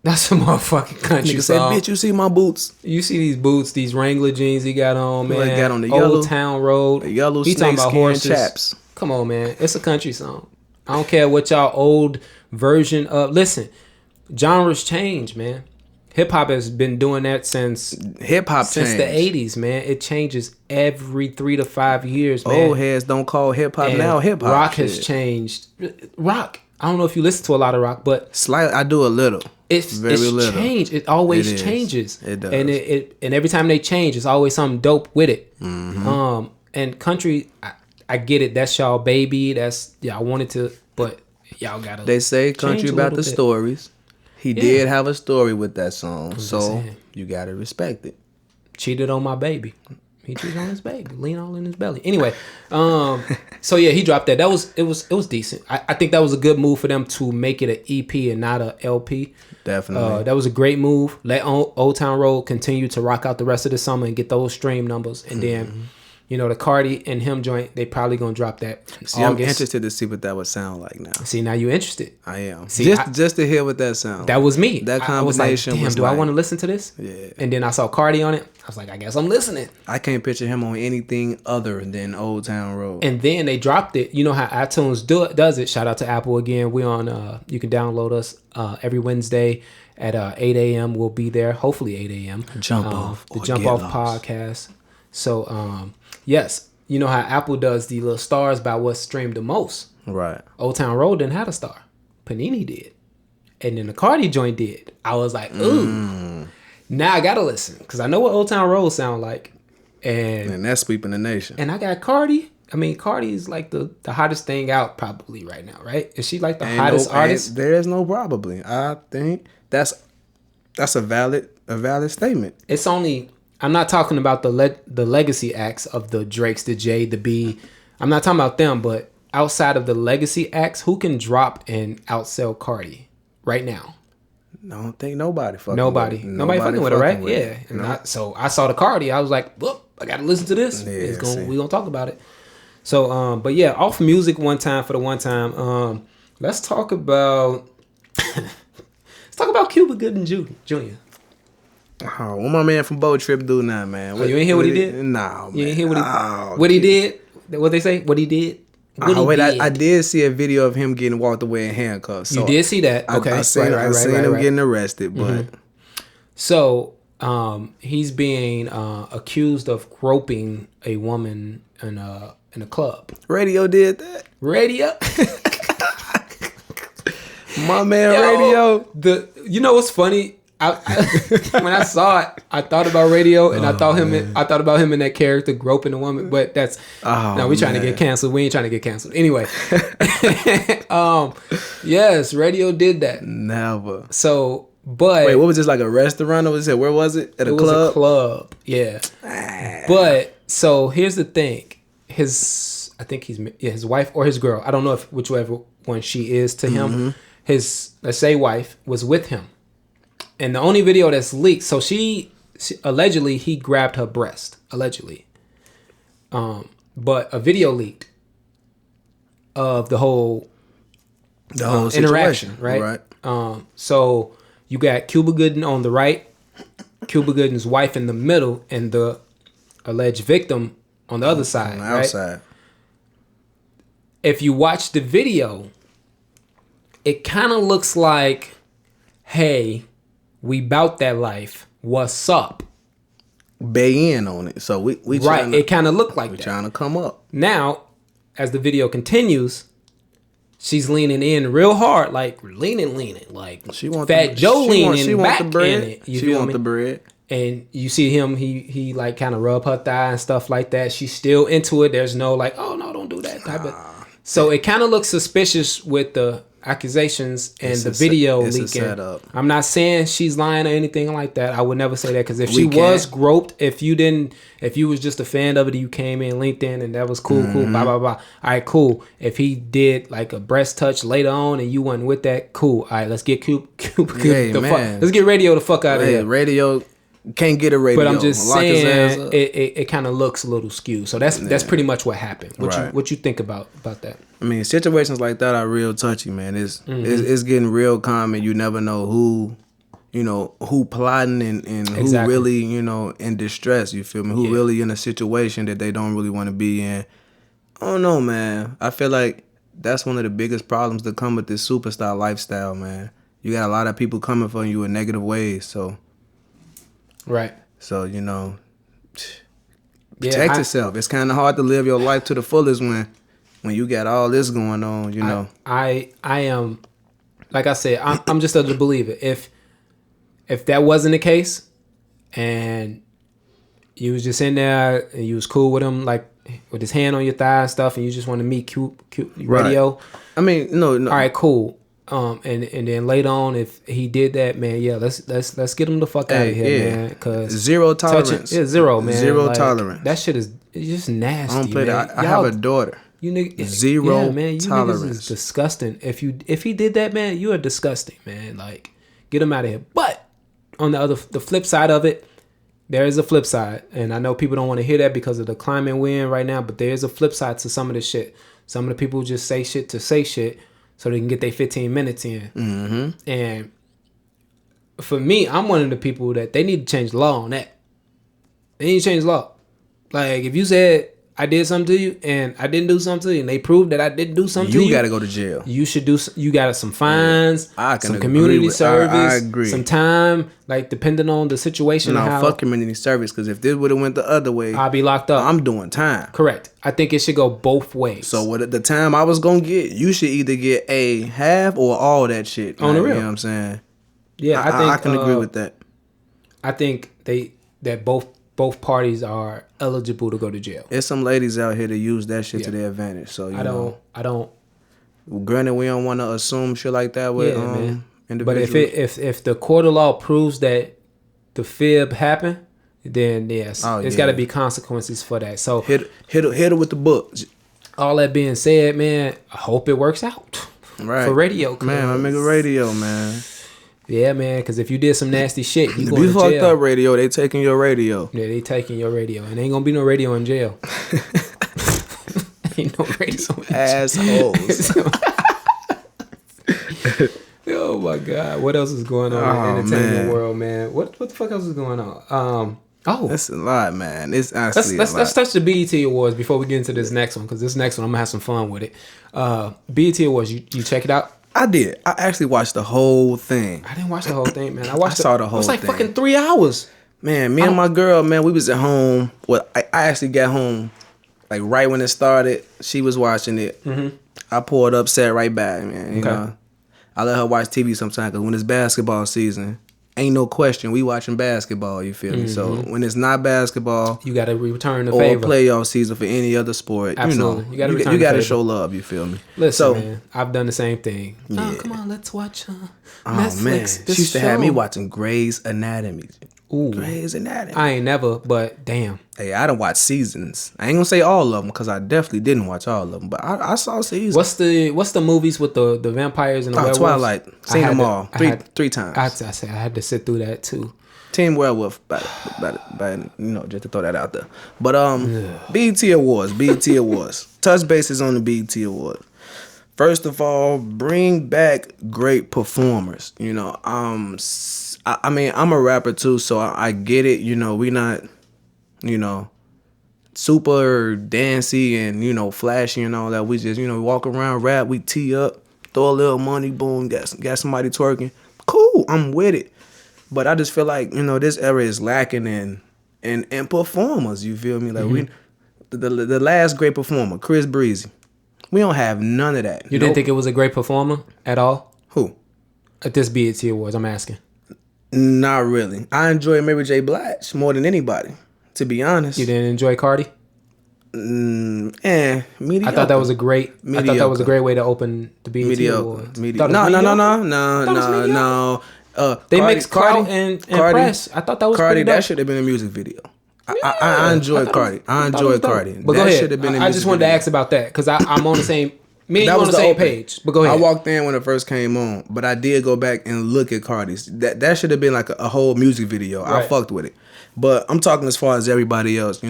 That's a motherfucking country song. Said, bitch, you see my boots? You see these boots, these Wrangler jeans he got on, man. He got on the Old Town Road. The yellow he talking about horses. Chaps. Come on, man. It's a country song. I don't care what y'all old version of. Listen, genres change, man. Hip hop has been doing that since the 80s, man. It changes every 3 to 5 years, man. Old heads don't call hip hop now hip hop. Rock has changed. Rock. I don't know if you listen to a lot of rock, but slightly, I do a little. It's changed. It always changes. It does. And every time they change, it's always something dope with it. Mm-hmm. And country, I get it. That's y'all baby. That's I wanted to, but y'all gotta. They say country about the stories. He did have a story with that song, so you gotta respect it. Cheated on my baby. He cheated on his baby. Lean all in his belly. Anyway, so yeah, he dropped that. It was decent. I think that was a good move for them to make it an EP and not a LP. Definitely. That was a great move. Let Old Town Road continue to rock out the rest of the summer and get those stream numbers, and then. You know, the Cardi and him joint, they probably gonna drop that in See, I'm August. interested to see what that would sound like now. See, now you interested. I am. See, just to hear what that sounds. That was me. That I was like, combination damn, was do I like- want to listen to this? Yeah. And then I saw Cardi on it. I was like, I guess I'm listening. I can't picture him on anything other than Old Town Road. And then they dropped it. You know how iTunes does it. Shout out to Apple again. We on. You can download us every Wednesday at 8 a.m. We'll be there. Hopefully 8 a.m. Jump Off the or Jump Get Off Lost. podcast. So yes, you know how Apple does the little stars by what's streamed the most. Right. Old Town Road didn't have a star. Panini did. And then the Cardi joint did. I was like, ooh. Now I gotta listen because I know what Old Town Road sound like. And that's sweeping the nation. And I got Cardi. I mean, Cardi's like the hottest thing out probably right now, right? Is she like the hottest artist? There is no probably. I think that's a valid statement. It's only. I'm not talking about the legacy acts of the Drakes, the J, the B. I'm not talking about them, but outside of the legacy acts, who can drop and outsell Cardi right now? I don't think nobody fucking Nobody fucking with her, right? with Yeah. And so I saw the Cardi. I was like, whoop, I gotta listen to this. Yeah, We gonna talk about it. So, but yeah, off music one time for the one time. Let's talk about Cuba Gooding Jr. Oh, what my man from Boat Trip do now, man? You ain't hear what he did? Nah, man. You ain't hear what he Oh, what he did? What they say? What he did? What he did? I did see a video of him getting walked away in handcuffs. So You did see that? Okay, I seen him getting arrested, but So he's being accused of groping a woman in a club. Radio did that. Radio. My man, Yo, Radio. You know what's funny? I when I saw it, I thought about Radio, and I thought about him in that character groping a woman. But that's we trying to get canceled. We ain't trying to get canceled anyway. Yes, Radio did that. Never. So, but Wait, what was this, like a restaurant or was it? Where was it? At a it club? was a club. Yeah. But so here's the thing. I think his wife or his girl. I don't know whichever one she is to him. His, let's say, wife was with him. And the only video that's leaked, so she allegedly he grabbed her breast, allegedly. But a video leaked of the whole interaction, right? So you got Cuba Gooding on the right, Cuba Gooding's wife in the middle, and the alleged victim on the other side, On the right? outside. If you watch the video, it kind of looks like, hey, we bout that life. What's up? Bay in on it. So we Right. It kind of looked like we that. trying to come up. Now, as the video continues, she's leaning in real hard, like leaning, like She want Fat Joe leaning she back want the bread. in it. You She feel want me? the bread. And you see him, he like kind of rub her thigh and stuff like that. She's still into it. There's no like, oh no, don't do that type of. So it kind of looks suspicious with the accusations and the video it's a leaking. setup. I'm not saying she's lying or anything like that. I would never say that because if We she was can't. groped, if you was just a fan of it, you came in LinkedIn and that was cool, blah blah blah. All right, cool. If he did like a breast touch later on and you wasn't with that, cool. All right, let's get Hey, man. let's get Radio the fuck out of Hey, here. Radio can't get a radio. But I'm just Lock his ass saying up. it kind of looks a little skewed. So that's pretty much what happened. What you think about that? I mean, situations like that are real touchy, man. It's getting real common. You never know who plotting and who Exactly. really, in distress. You feel me? Who really in a situation that they don't really want to be in. I don't know, man. I feel like that's one of the biggest problems that come with this superstar lifestyle, man. You got a lot of people coming for you in negative ways. So, Right. protect yourself. It's kind of hard to live your life to the fullest when you got all this going on, I am, like I said, I'm just of the believer. If that wasn't the case, and you was just in there and you was cool with him, like with his hand on your thigh and stuff, and you just want to meet cute Radio. Right. I mean, no. All right, cool. And then later on, if he did that, man, yeah, let's get him the fuck out of here, man. Cause zero tolerance. Zero, man. Zero Like, tolerance. That shit is just nasty. I don't play man. that. I have a daughter. You niggas, Zero yeah, man, you tolerance. niggas is disgusting. If he did that, man, you are disgusting, man. Like, get him out of here. But on the flip side of it, there is a flip side, and I know people don't want to hear that because of the climate we're in right now, but there is a flip side to some of this shit. Some of the people just say shit to say shit so they can get their 15 minutes in. Mm-hmm. And for me, I'm one of the people that they need to change the law on that. They need to change the law. Like, if you said I did something to you and I didn't do something to you and they proved that I didn't do something to you, you gotta go to jail. You should do. You got some fines, I can some community service, I agree. some time, like depending on the situation. No, fuck community service, because if this would have went the other way, I'll be locked up. I'm doing time. Correct. I think it should go both ways. So what the time I was gonna get, you should either get a half or all that shit. On the real. You know what I'm saying? Yeah, I think I can agree with that. I think that both parties are eligible to go to jail. There's some ladies out here that use that shit to Yeah. their advantage. So I don't. Granted, we don't want to assume shit like that with man. But individuals. if the court of law proves that the fib happened, then yes, there's got to be consequences for that. So hit her with the book. all that being said, man, I hope it works out Right. for radio. Man, I make a radio, man. Yeah, man, because if you did some nasty shit, you If going you to fucked jail. up radio, they taking your radio. Yeah, they taking your radio, and ain't gonna be no radio in jail. Ain't no radio in jail. Assholes. Oh my God, what else is going on in the entertainment world, man? What the fuck else is going on? That's a lot, man. It's honestly let's touch the BET Awards before we get into this next one, because this next one I'm gonna have some fun with it. BET Awards, you check it out? I did. I actually watched the whole thing. I didn't watch the whole thing, man. I saw the whole It was like thing. fucking 3 hours. Man, me and my girl, man, we was at home. Well, I actually got home like right when it started. She was watching it. Mm-hmm. I pulled up, sat right back, man. You know, I let her watch TV sometimes because when it's basketball season, ain't no question we watching basketball. You feel me? So when it's not basketball, You got to return the or favor. playoff season for any other sport, Absolutely. you know, You gotta return the favor. show love. You feel me? Listen, so, man, I've done the same thing. Yeah. Oh, come on, let's watch Netflix. oh man, she This used to have me show. watching Grey's Anatomy. Ooh, Grey's Anatomy. I ain't never, but damn. Hey, I done watched seasons. I ain't gonna say all of them because I definitely didn't watch all of them, but I saw seasons. What's the movies with the vampires and the werewolves? Twilight. Seen them all three times. I said I had to sit through that too. Team Werewolf, by just to throw that out there. But BET Awards. Touch bases on the BET Awards. First of all, bring back great performers. You know, I mean, I'm a rapper too, so I get it. You know, we not, you know, super dancey and flashy and all that. We just walk around, rap, we tee up, throw a little money, boom, got somebody twerking. Cool, I'm with it. But I just feel like this era is lacking in performers. You feel me? Like the last great performer, Chris Breezy. We don't have none of that. You didn't think it was a great performer at all? Who? At this BET Awards, I'm asking. Not really. I enjoy Mary J. Blige more than anybody, to be honest. You didn't enjoy Cardi? Mediocre. I thought that was a great. I thought that was a great way to open the BET Awards. No. They mixed Cardi and Press. I thought that was Cardi. pretty dope. That should have been a music video. I enjoyed Cardi. I enjoyed Cardi. But go ahead. I just wanted to ask about that because I'm on the same. Me and you on the same page. But go ahead. I walked in when it first came on, but I did go back and look at Cardi's. That should have been like a whole music video. Right. I fucked with it. But I'm talking as far as everybody else.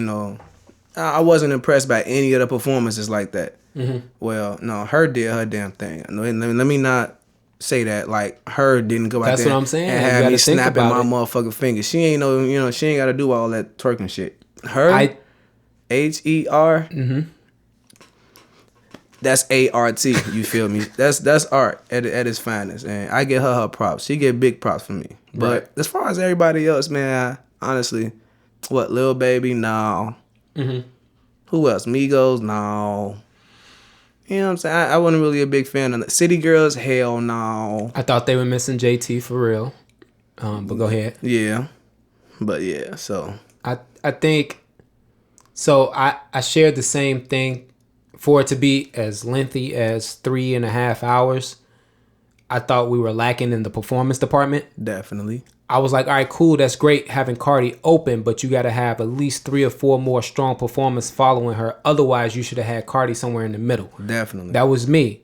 I wasn't impressed by any of the performances like that. Mm-hmm. Well, no, her did her damn thing. Let me not say that like her didn't go out That's there what I'm saying. and have me snapping my motherfucking fingers. She ain't she ain't got to do all that twerking shit. Her HER. Mm-hmm. That's ART. You feel me? That's art at its finest, and I get her props. She get big props from me. But right. As far as everybody else, man, honestly, what Lil Baby? No. Mm-hmm. Who else? Migos? No. You know what I'm saying? I wasn't really a big fan of the City Girls. Hell no. I thought they were missing JT for real. But go ahead. Yeah. But yeah, so I think so. I shared the same thing. For it to be as lengthy as 3.5 hours, I thought we were lacking in the performance department. Definitely. I was like, all right, cool, that's great having Cardi open, but you got to have at least 3 or 4 more strong performers following her. Otherwise, you should have had Cardi somewhere in the middle. Definitely. That was me.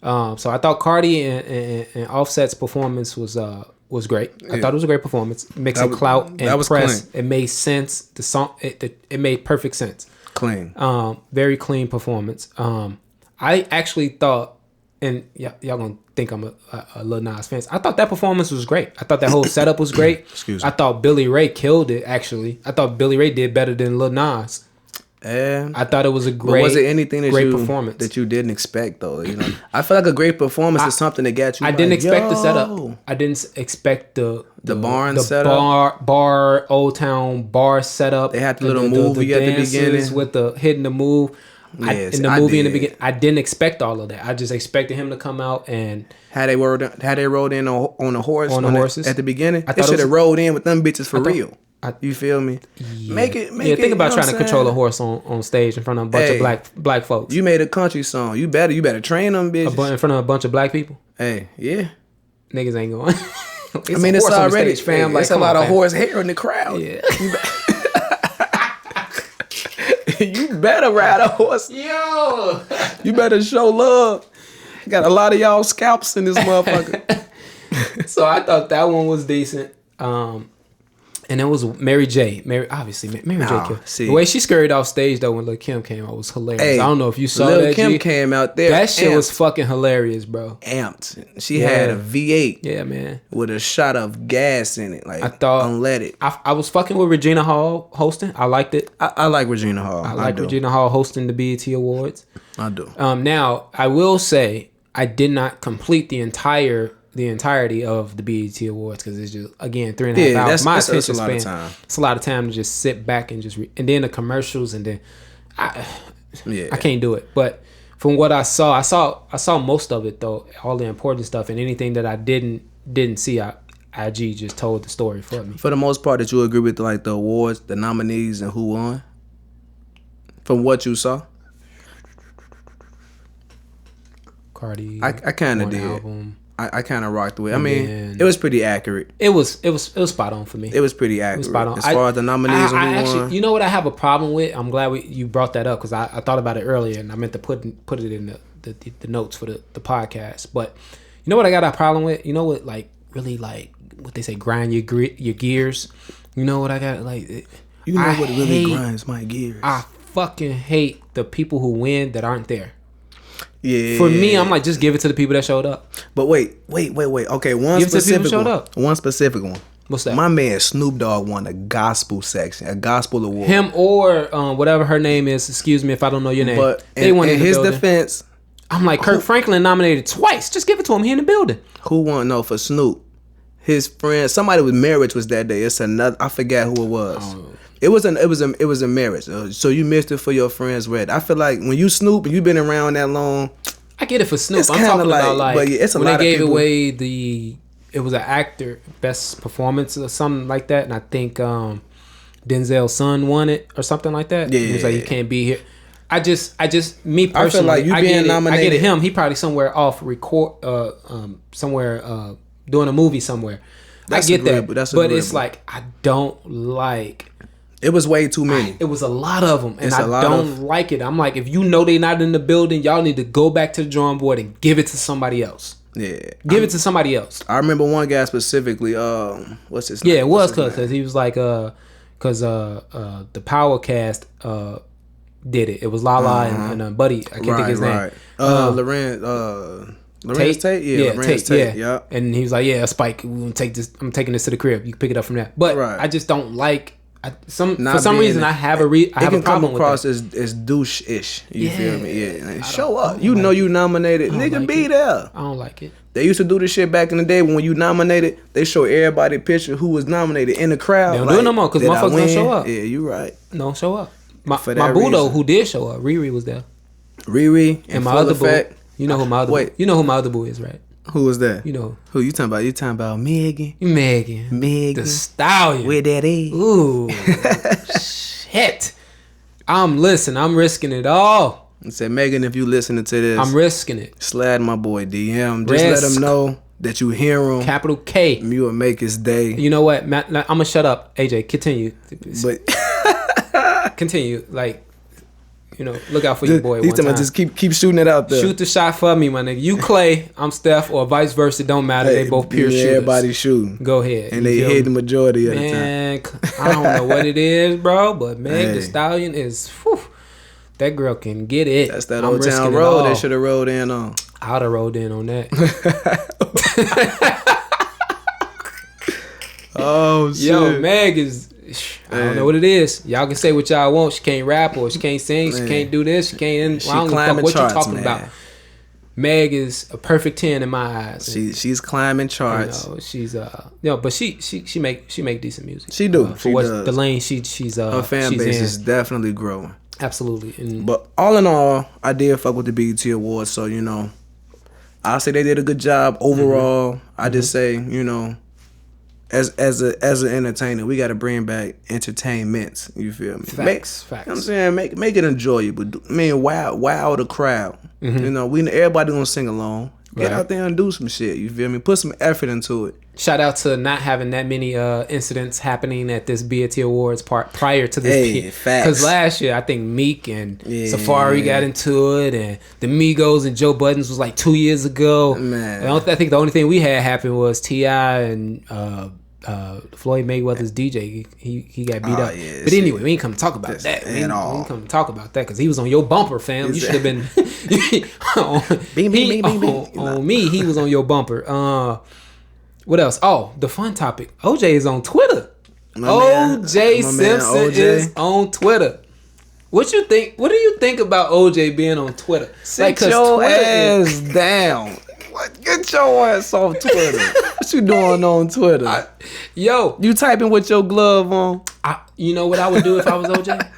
So I thought Cardi and Offset's performance was was great. I thought it was a great performance. Mixing clout and press. Clean. It made sense. The song, it made perfect sense. Clean. Very clean performance. I actually thought, and y'all gonna think I'm a Lil Nas fan. I thought that performance was great. I thought that whole setup was great. Excuse me. I thought Billy Ray killed it. Actually, I thought Billy Ray did better than Lil Nas. I thought it was a great. But was it anything that great performance that you didn't expect though? You know, I feel like a great performance is something that got you. I didn't expect the setup. I didn't expect the barn setup, bar Old Town bar setup. They had the little movie at the beginning with the hitting the move. Yes, in the movie in the beginning, I didn't expect all of that. I just expected him to come out and had they rode in on a horse on the horses at the beginning. They should have rode in with them bitches for real. You feel me? Yeah. Make it. Think about trying to control a horse on stage in front of a bunch of black folks. You made a country song. You better train them bitches in front of a bunch of black people. Hey, yeah, niggas ain't going. It's already stage, fam. Like, it's a lot of horse hair in the crowd. Yeah. You better ride a horse. Yo. You better show love. Got a lot of y'all scalps in this motherfucker. So I thought that one was decent. And it was Mary J. Mary J. The way she scurried off stage though when Lil' Kim came out was hilarious. Hey, I don't know if you saw Lil' that. Kim came out there. That shit was fucking hilarious, bro. Amped. She had a V8. Yeah, man. With a shot of gas in it. Like, I thought unleaded. I was fucking with Regina Hall hosting. I liked it. I like Regina Hall. I like Regina Hall hosting the BET Awards. I do. Now I will say I did not complete the entirety of the BET Awards because it's just, again, 3.5 hours. My attention span. It's a lot of time to just sit back and and then the commercials and then I can't do it. But from what I saw most of it though, all the important stuff, and anything that I didn't see, IG just told the story for me. For the most part, did you agree with like the awards, the nominees, and who won? From what you saw, Cardi. I kind of did. Album. I kind of rocked with it. I mean, it was pretty accurate. It was spot on for me. It was pretty accurate. It was spot on. As far as the nominees and who won. You know what I have a problem with? I'm glad you brought that up because I thought about it earlier and I meant to put it in the notes for the podcast. But you know what I got a problem with? You know what, like, really, like, what they say, grind your gears? You know what I got? Like, you know what really grinds my gears? I fucking hate the people who win that aren't there. Yeah. For me, I'm like, just give it to the people that showed up. But wait. Okay, one specific one. What's that? My man Snoop Dogg won a gospel section, a gospel award. Him or whatever her name is. Excuse me if I don't know your name. But they won in his defense. I'm like, Kirk Franklin nominated twice. Just give it to him. He in the building. Who won? No, for Snoop. His friend, somebody with marriage was that day. It's another. I forget who it was. It was a marriage. So you missed it for your friend's wedding. I feel like when you Snoop and you've been around that long, I get it for Snoop. I'm talking about like but it's a when lot they gave away it was an actor best performance or something like that, and I think Denzel's son won it or something like that. Yeah, he was like, you can't be here. I just me personally, I feel like you being nominated. I get it. Him, he probably somewhere off somewhere doing a movie somewhere. I get that, but it's like I don't like. It was way too many. It was a lot of them, and I don't like it. I'm like, if you know they're not in the building, y'all need to go back to the drawing board and give it to somebody else. Yeah, give it to somebody else. I remember one guy specifically. What's his name? Yeah, it was because he was like, because the Power Cast did it. It was Lala and Buddy. I can't think his name. Lorenz Tate? Yeah, Lorenz Tate. Yeah. And he was like, yeah, Spike, we're gonna take this. I'm taking this to the crib. You can pick it up from there. But I just don't like. For some reason, I have a problem with that. It can come across as douche-ish. You feel me? Yeah. Show up. You know you nominated. Nigga, be there. I don't like it. They used to do this shit back in the day when you nominated. They show everybody a picture who was nominated in the crowd. They don't do it no more because motherfuckers don't show up. Yeah, you right. Don't show up. My boo though, who did show up, Riri was there. Riri and my other boo. You know who my other boo? You know who my other boo is, right? Who was that? You know who you talking about? You talking about Megan? Megan, the stallion. Where that is? Ooh, shit. I'm risking it all. I said, Megan, if you listening to this, I'm risking it. Slide my boy DM. Just let him know that you hear him. Capital K. You will make his day. You know what, Matt? I'm gonna shut up. AJ, continue. But continue. Like, look out for your boy. He's one time. just keep shooting it out there. Shoot the shot for me, my nigga. You Clay, I'm Steph, or vice versa. It don't matter. They both pure shooters. Everybody shooting. Go ahead. And they hit the majority of the time. Man, I don't know what it is, bro, but Meg Thee Stallion is. Whew, that girl can get it. That's that Old Town Road they should have rolled in on. I'd have rolled in on that. Oh shit. Yo, Meg is. I don't know what it is. Y'all can say what y'all want. She can't rap or she can't sing. She can't do this. She can't. I don't know what you're talking about. Meg is a perfect 10 in my eyes. She's climbing charts. She's but she make decent music. She do. For what the lane she's her fan base is definitely growing. Absolutely. But all in all, I did fuck with the BET Awards, so I'll say they did a good job overall. Mm-hmm. I just say, as an entertainer, we got to bring back entertainments. You feel me? Facts. You know what I'm saying? Make it enjoyable. Wow the crowd. Mm-hmm. Everybody gonna sing along. Get out there and do some shit. You feel me? Put some effort into it. Shout out to not having that many incidents happening at this BET Awards prior to this. Because last year I think Meek and Safari got into it, and the Migos and Joe Buttons was like 2 years ago. Man, I think the only thing we had happen was T.I. and Floyd Mayweather's DJ. He got beat up. Yeah, but anyway, we ain't come to talk about that. We ain't come to talk about that because he was on your bumper, fam. You should have been on me. He was on your bumper. What else? Oh, the fun topic. OJ is on Twitter. OJ Simpson is on Twitter. What you think? What do you think about OJ being on Twitter? Sit your ass down. Get your ass off Twitter. What you doing on Twitter? You typing with your glove on? You know what I would do if I was OJ?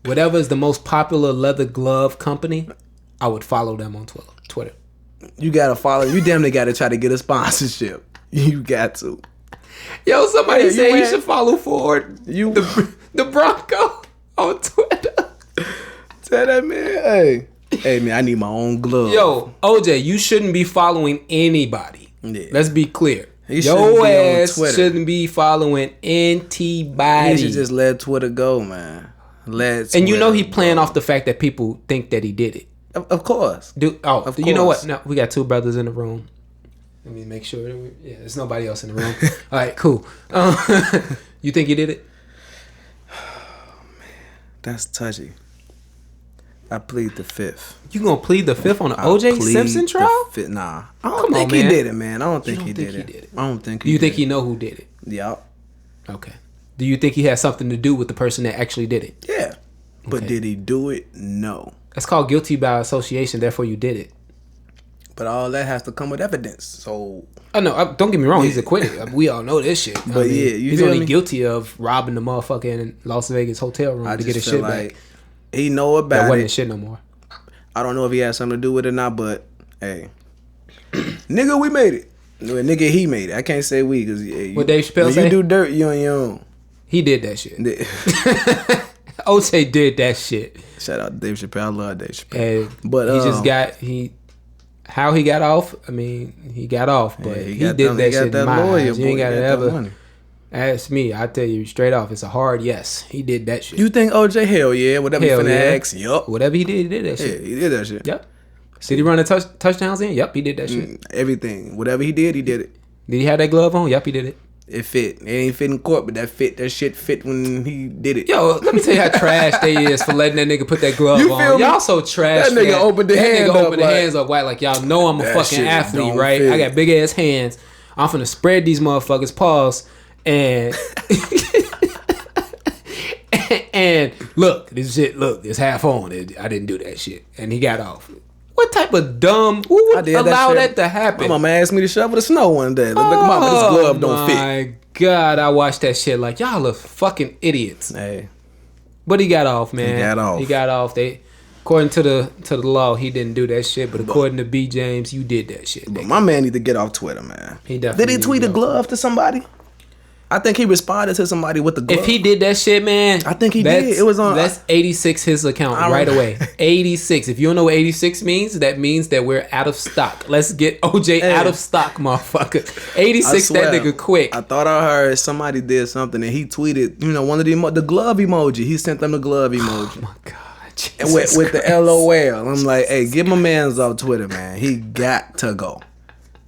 Whatever is the most popular leather glove company, I would follow them on Twitter. You gotta follow. You damn near gotta try to get a sponsorship. You got to. Yo, somebody said you should follow Ford. The Bronco on Twitter. Tell that man, hey man, I need my own glove. Yo, OJ, you shouldn't be following anybody. Yeah. Let's be clear. Your ass shouldn't be following anybody. You should just let Twitter go, man. He playing off the fact that people think that he did it. Of course. You know what? No, we got two brothers in the room. Let me make sure. There's nobody else in the room. All right, cool. You think he did it? Oh, man. That's touchy. I plead the fifth. You gonna plead the fifth on the OJ Simpson trial? Nah. I don't think he did it, man. I don't think he did it. I don't think he did it. Do you think he know who did it? Yup. Okay. Do you think he has something to do with the person that actually did it? Yeah. But did he do it? No. That's called guilty by association, therefore you did it. But all that has to come with evidence. So no, don't get me wrong, he's acquitted. We all know this shit. But he's only guilty of robbing the motherfucking Las Vegas hotel room to get his shit back. He know about it. That wasn't his shit no more. I don't know if he has something to do with it or not, but hey, nigga, we made it. Nigga, he made it. I can't say we because what Dave Chappelle say? You do dirt, you on your own. He did that shit. OJ did that shit. Shout out to Dave Chappelle. I love Dave Chappelle. But he just got how he got off. I mean, he got off, but he did that shit in my eyes. You ain't got to ever ask me. I tell you straight off, it's a hard yes. He did that shit. You think OJ? Hell yeah. Whatever you finna ask. Yup. Whatever he did that shit. Yeah, he did that shit. Yep. Did he run the touchdowns in? Yep, he did that shit. Everything. Whatever he did it. Did he have that glove on? Yep, he did it. It fit. It ain't fit in court, but that shit fit when he did it. Yo, let me tell you how trash they is for letting that nigga put that glove on. Y'all so trash. That nigga opened the hands up like y'all know I'm a fucking athlete, right? Fit. I got big ass hands. I'm finna spread these motherfuckers paws and and look, this shit. Look, it's half on. I didn't do that shit, and he got off. What type of dumb? Who would allow that to happen? My mama asked me to shovel the snow one day. Look, mama, this glove don't fit. Oh my God, I watched that shit like y'all are fucking idiots. Hey, but he got off, man. He got off. They, according to the law, he didn't do that shit. But according to B. James, you did that shit. But my man need to get off Twitter, man. He definitely did. He tweet a glove to somebody? I think he responded to somebody with the glove. If he did that shit, man, I think he did. It was on. That's 86 his account right away. 86. If you don't know what 86 means, that means that we're out of stock. Let's get OJ out of stock, motherfucker. 86. That nigga quick. I thought I heard somebody did something and he tweeted, one of the glove emoji. He sent them the glove emoji. Oh my God. And with the LOL. I'm like, hey, get my man's off Twitter, man. He got to go.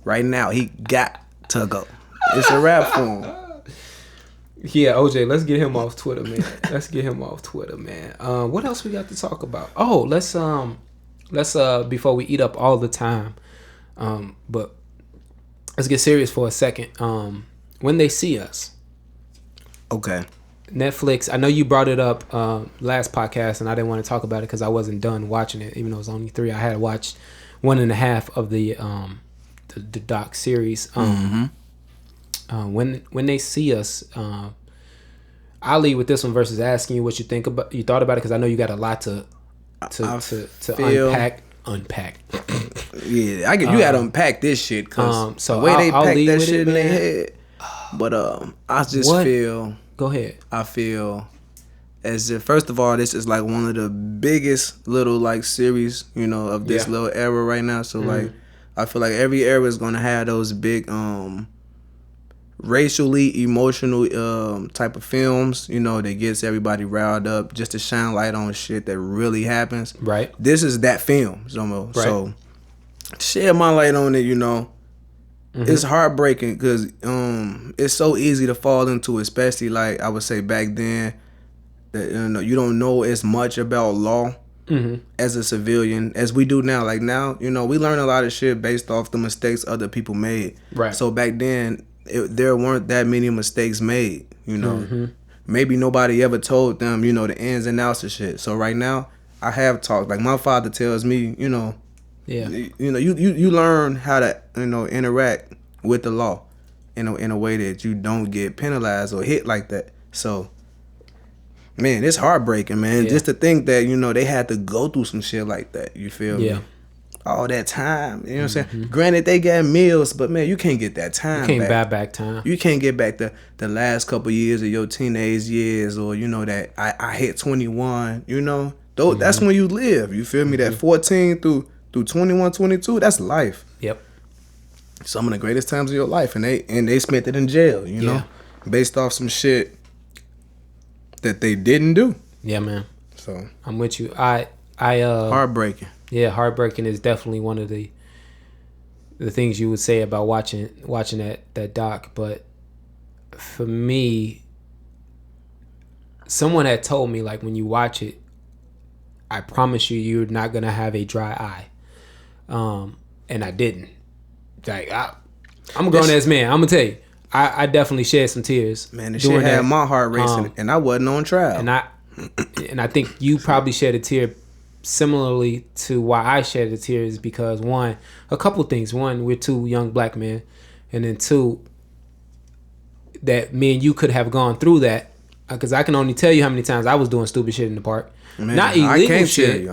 Right now, he got to go. It's a wrap for him. Yeah, OJ, let's get him off Twitter, man. Let's get him off Twitter, man. What else we got to talk about? Oh, let's before we eat up all the time, but let's get serious for a second. When They See Us. Okay. Netflix. I know you brought it up last podcast, and I didn't want to talk about it because I wasn't done watching it, even though it was only 3. I had watched 1.5 of the doc series. When They See Us, I'll lead with this one versus asking you what you thought about it, because I know you got a lot to unpack. Yeah, you got to unpack this shit, because so the way they pack that shit in their head. But I just feel. Go ahead. I feel as if, first of all, this is like one of the biggest little like series, of this little era right now. So like, I feel like every era is gonna have those big racially emotional type of films, that gets everybody riled up just to shine light on shit that really happens. Right. This is that film, right. So shed my light on it, It's heartbreaking because it's so easy to fall into, especially like I would say back then, that you don't know as much about law as a civilian as we do now. Like now, we learn a lot of shit based off the mistakes other people made. Right. So back then, there weren't that many mistakes made. Maybe nobody ever told them, the ins and outs of shit. So right now, I have talked. Like my father tells me, Yeah. You learn how to interact with the law in a way that you don't get penalized or hit like that. So, man, it's heartbreaking, man. Just to think that they had to go through some shit like that. You feel me? All that time, you know what I'm saying? Granted, they got meals, but man, you can't get that time. You can't buy back time. You can't get back the last couple years of your teenage years, or that I hit 21. That's when you live. You feel me? That 14 through 21, 22, that's life. Yep. Some of the greatest times of your life, and they spent it in jail, based off some shit that they didn't do. Yeah, man. So I'm with you. Heartbreaking. Yeah, heartbreaking is definitely one of the things you would say about watching that doc. But for me, someone had told me, like, when you watch it, I promise you're not gonna have a dry eye. And I didn't. Like, I'm a grown ass man. I'm gonna tell you, I definitely shed some tears. Man, the shit had my heart racing, and I wasn't on trial. And I think you probably shed a tear similarly to why I shed a tear, is because a couple things. One, we're 2 young black men, and then 2, that me and you could have gone through that, because I can only tell you how many times I was doing stupid shit in the park. Man, not illegal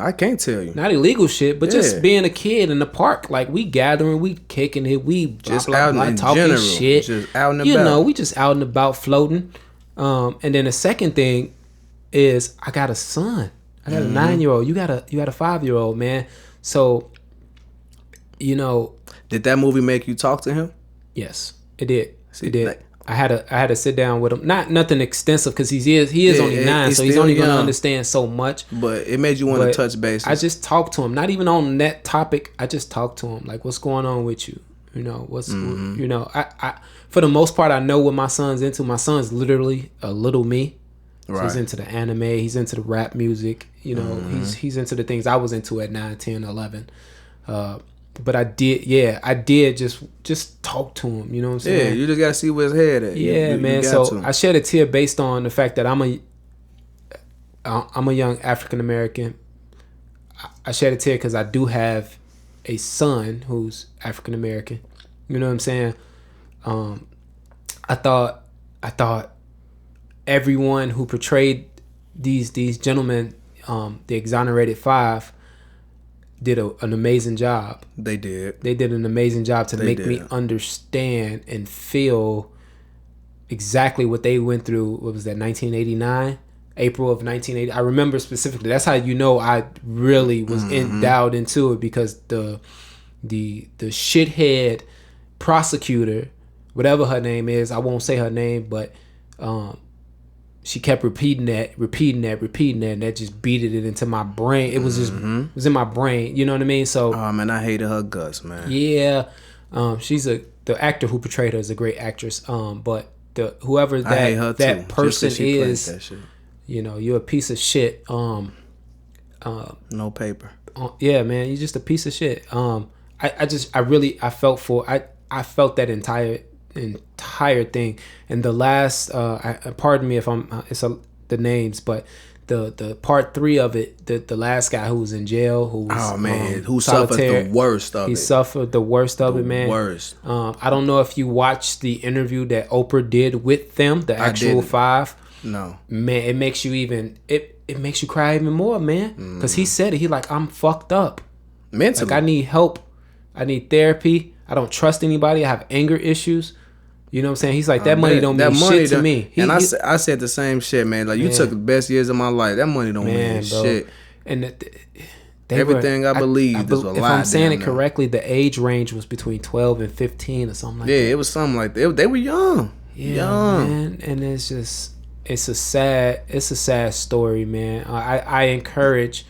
I can't tell you. Not illegal shit, but just being a kid in the park. Like, we gathering, we kicking it, we just out in talking general, shit. Just out and about. We just out and about floating. And then the second thing is, I got a son. I got a 9-year-old. You got a 5-year-old, man. So, did that movie make you talk to him? Yes, it did. It did. Like, I had to sit down with him. Nothing extensive, because he is only 9, so he's only going to understand so much. But it made you want to touch base. I just talked to him, not even on that topic. I just talked to him, like, what's going on with you? What's I for the most part, I know what my son's into. My son's literally a little me. Right. So he's into the anime. He's into the rap music. He's into the things I was into at 9, 10, 11. But I did just talk to him. You know what I'm saying? Yeah, you just gotta see where his head at. Yeah, man. So I shed a tear based on the fact that I'm a young African American. I shed a tear because I do have a son who's African American. You know what I'm saying? I thought everyone who portrayed these gentlemen, the exonerated 5, did an amazing job. They did. They did an amazing job to make me understand and feel exactly what they went through. What was that, 1989? April of 1980. I remember specifically. That's how I really was endowed into it, because the shithead prosecutor, whatever her name is, I won't say her name, but she kept repeating that, and that just beated it into my brain. It was just it was in my brain. You know what I mean? So oh man, I hated her guts, man. Yeah, the actor who portrayed her is a great actress. But whoever that person is, you know, you're a piece of shit. No paper. Yeah, man, you're just a piece of shit. I felt that entire thing. And the last, pardon me if I'm the names, but the part 3 of it, the last guy who was in jail, who was, who suffered the worst of it. He suffered the worst of it, man. Worst. I don't know if you watched the interview that Oprah did with them, the actual 5. No, man, it makes you it makes you cry even more, man. Because he said it. He like, I'm fucked up mentally. Like, I need help. I need therapy. I don't trust anybody. I have anger issues. You know what I'm saying? He's like, that money don't mean shit to me. I said the same shit, man. Like, you took the best years of my life. That money don't mean shit. And everything I believed is a lie. If I'm saying it correctly, the age range was between 12 and 15 or something like that. Yeah, it was something like that. They were young. Yeah, man. And it's just, it's a sad story, man. I encourage,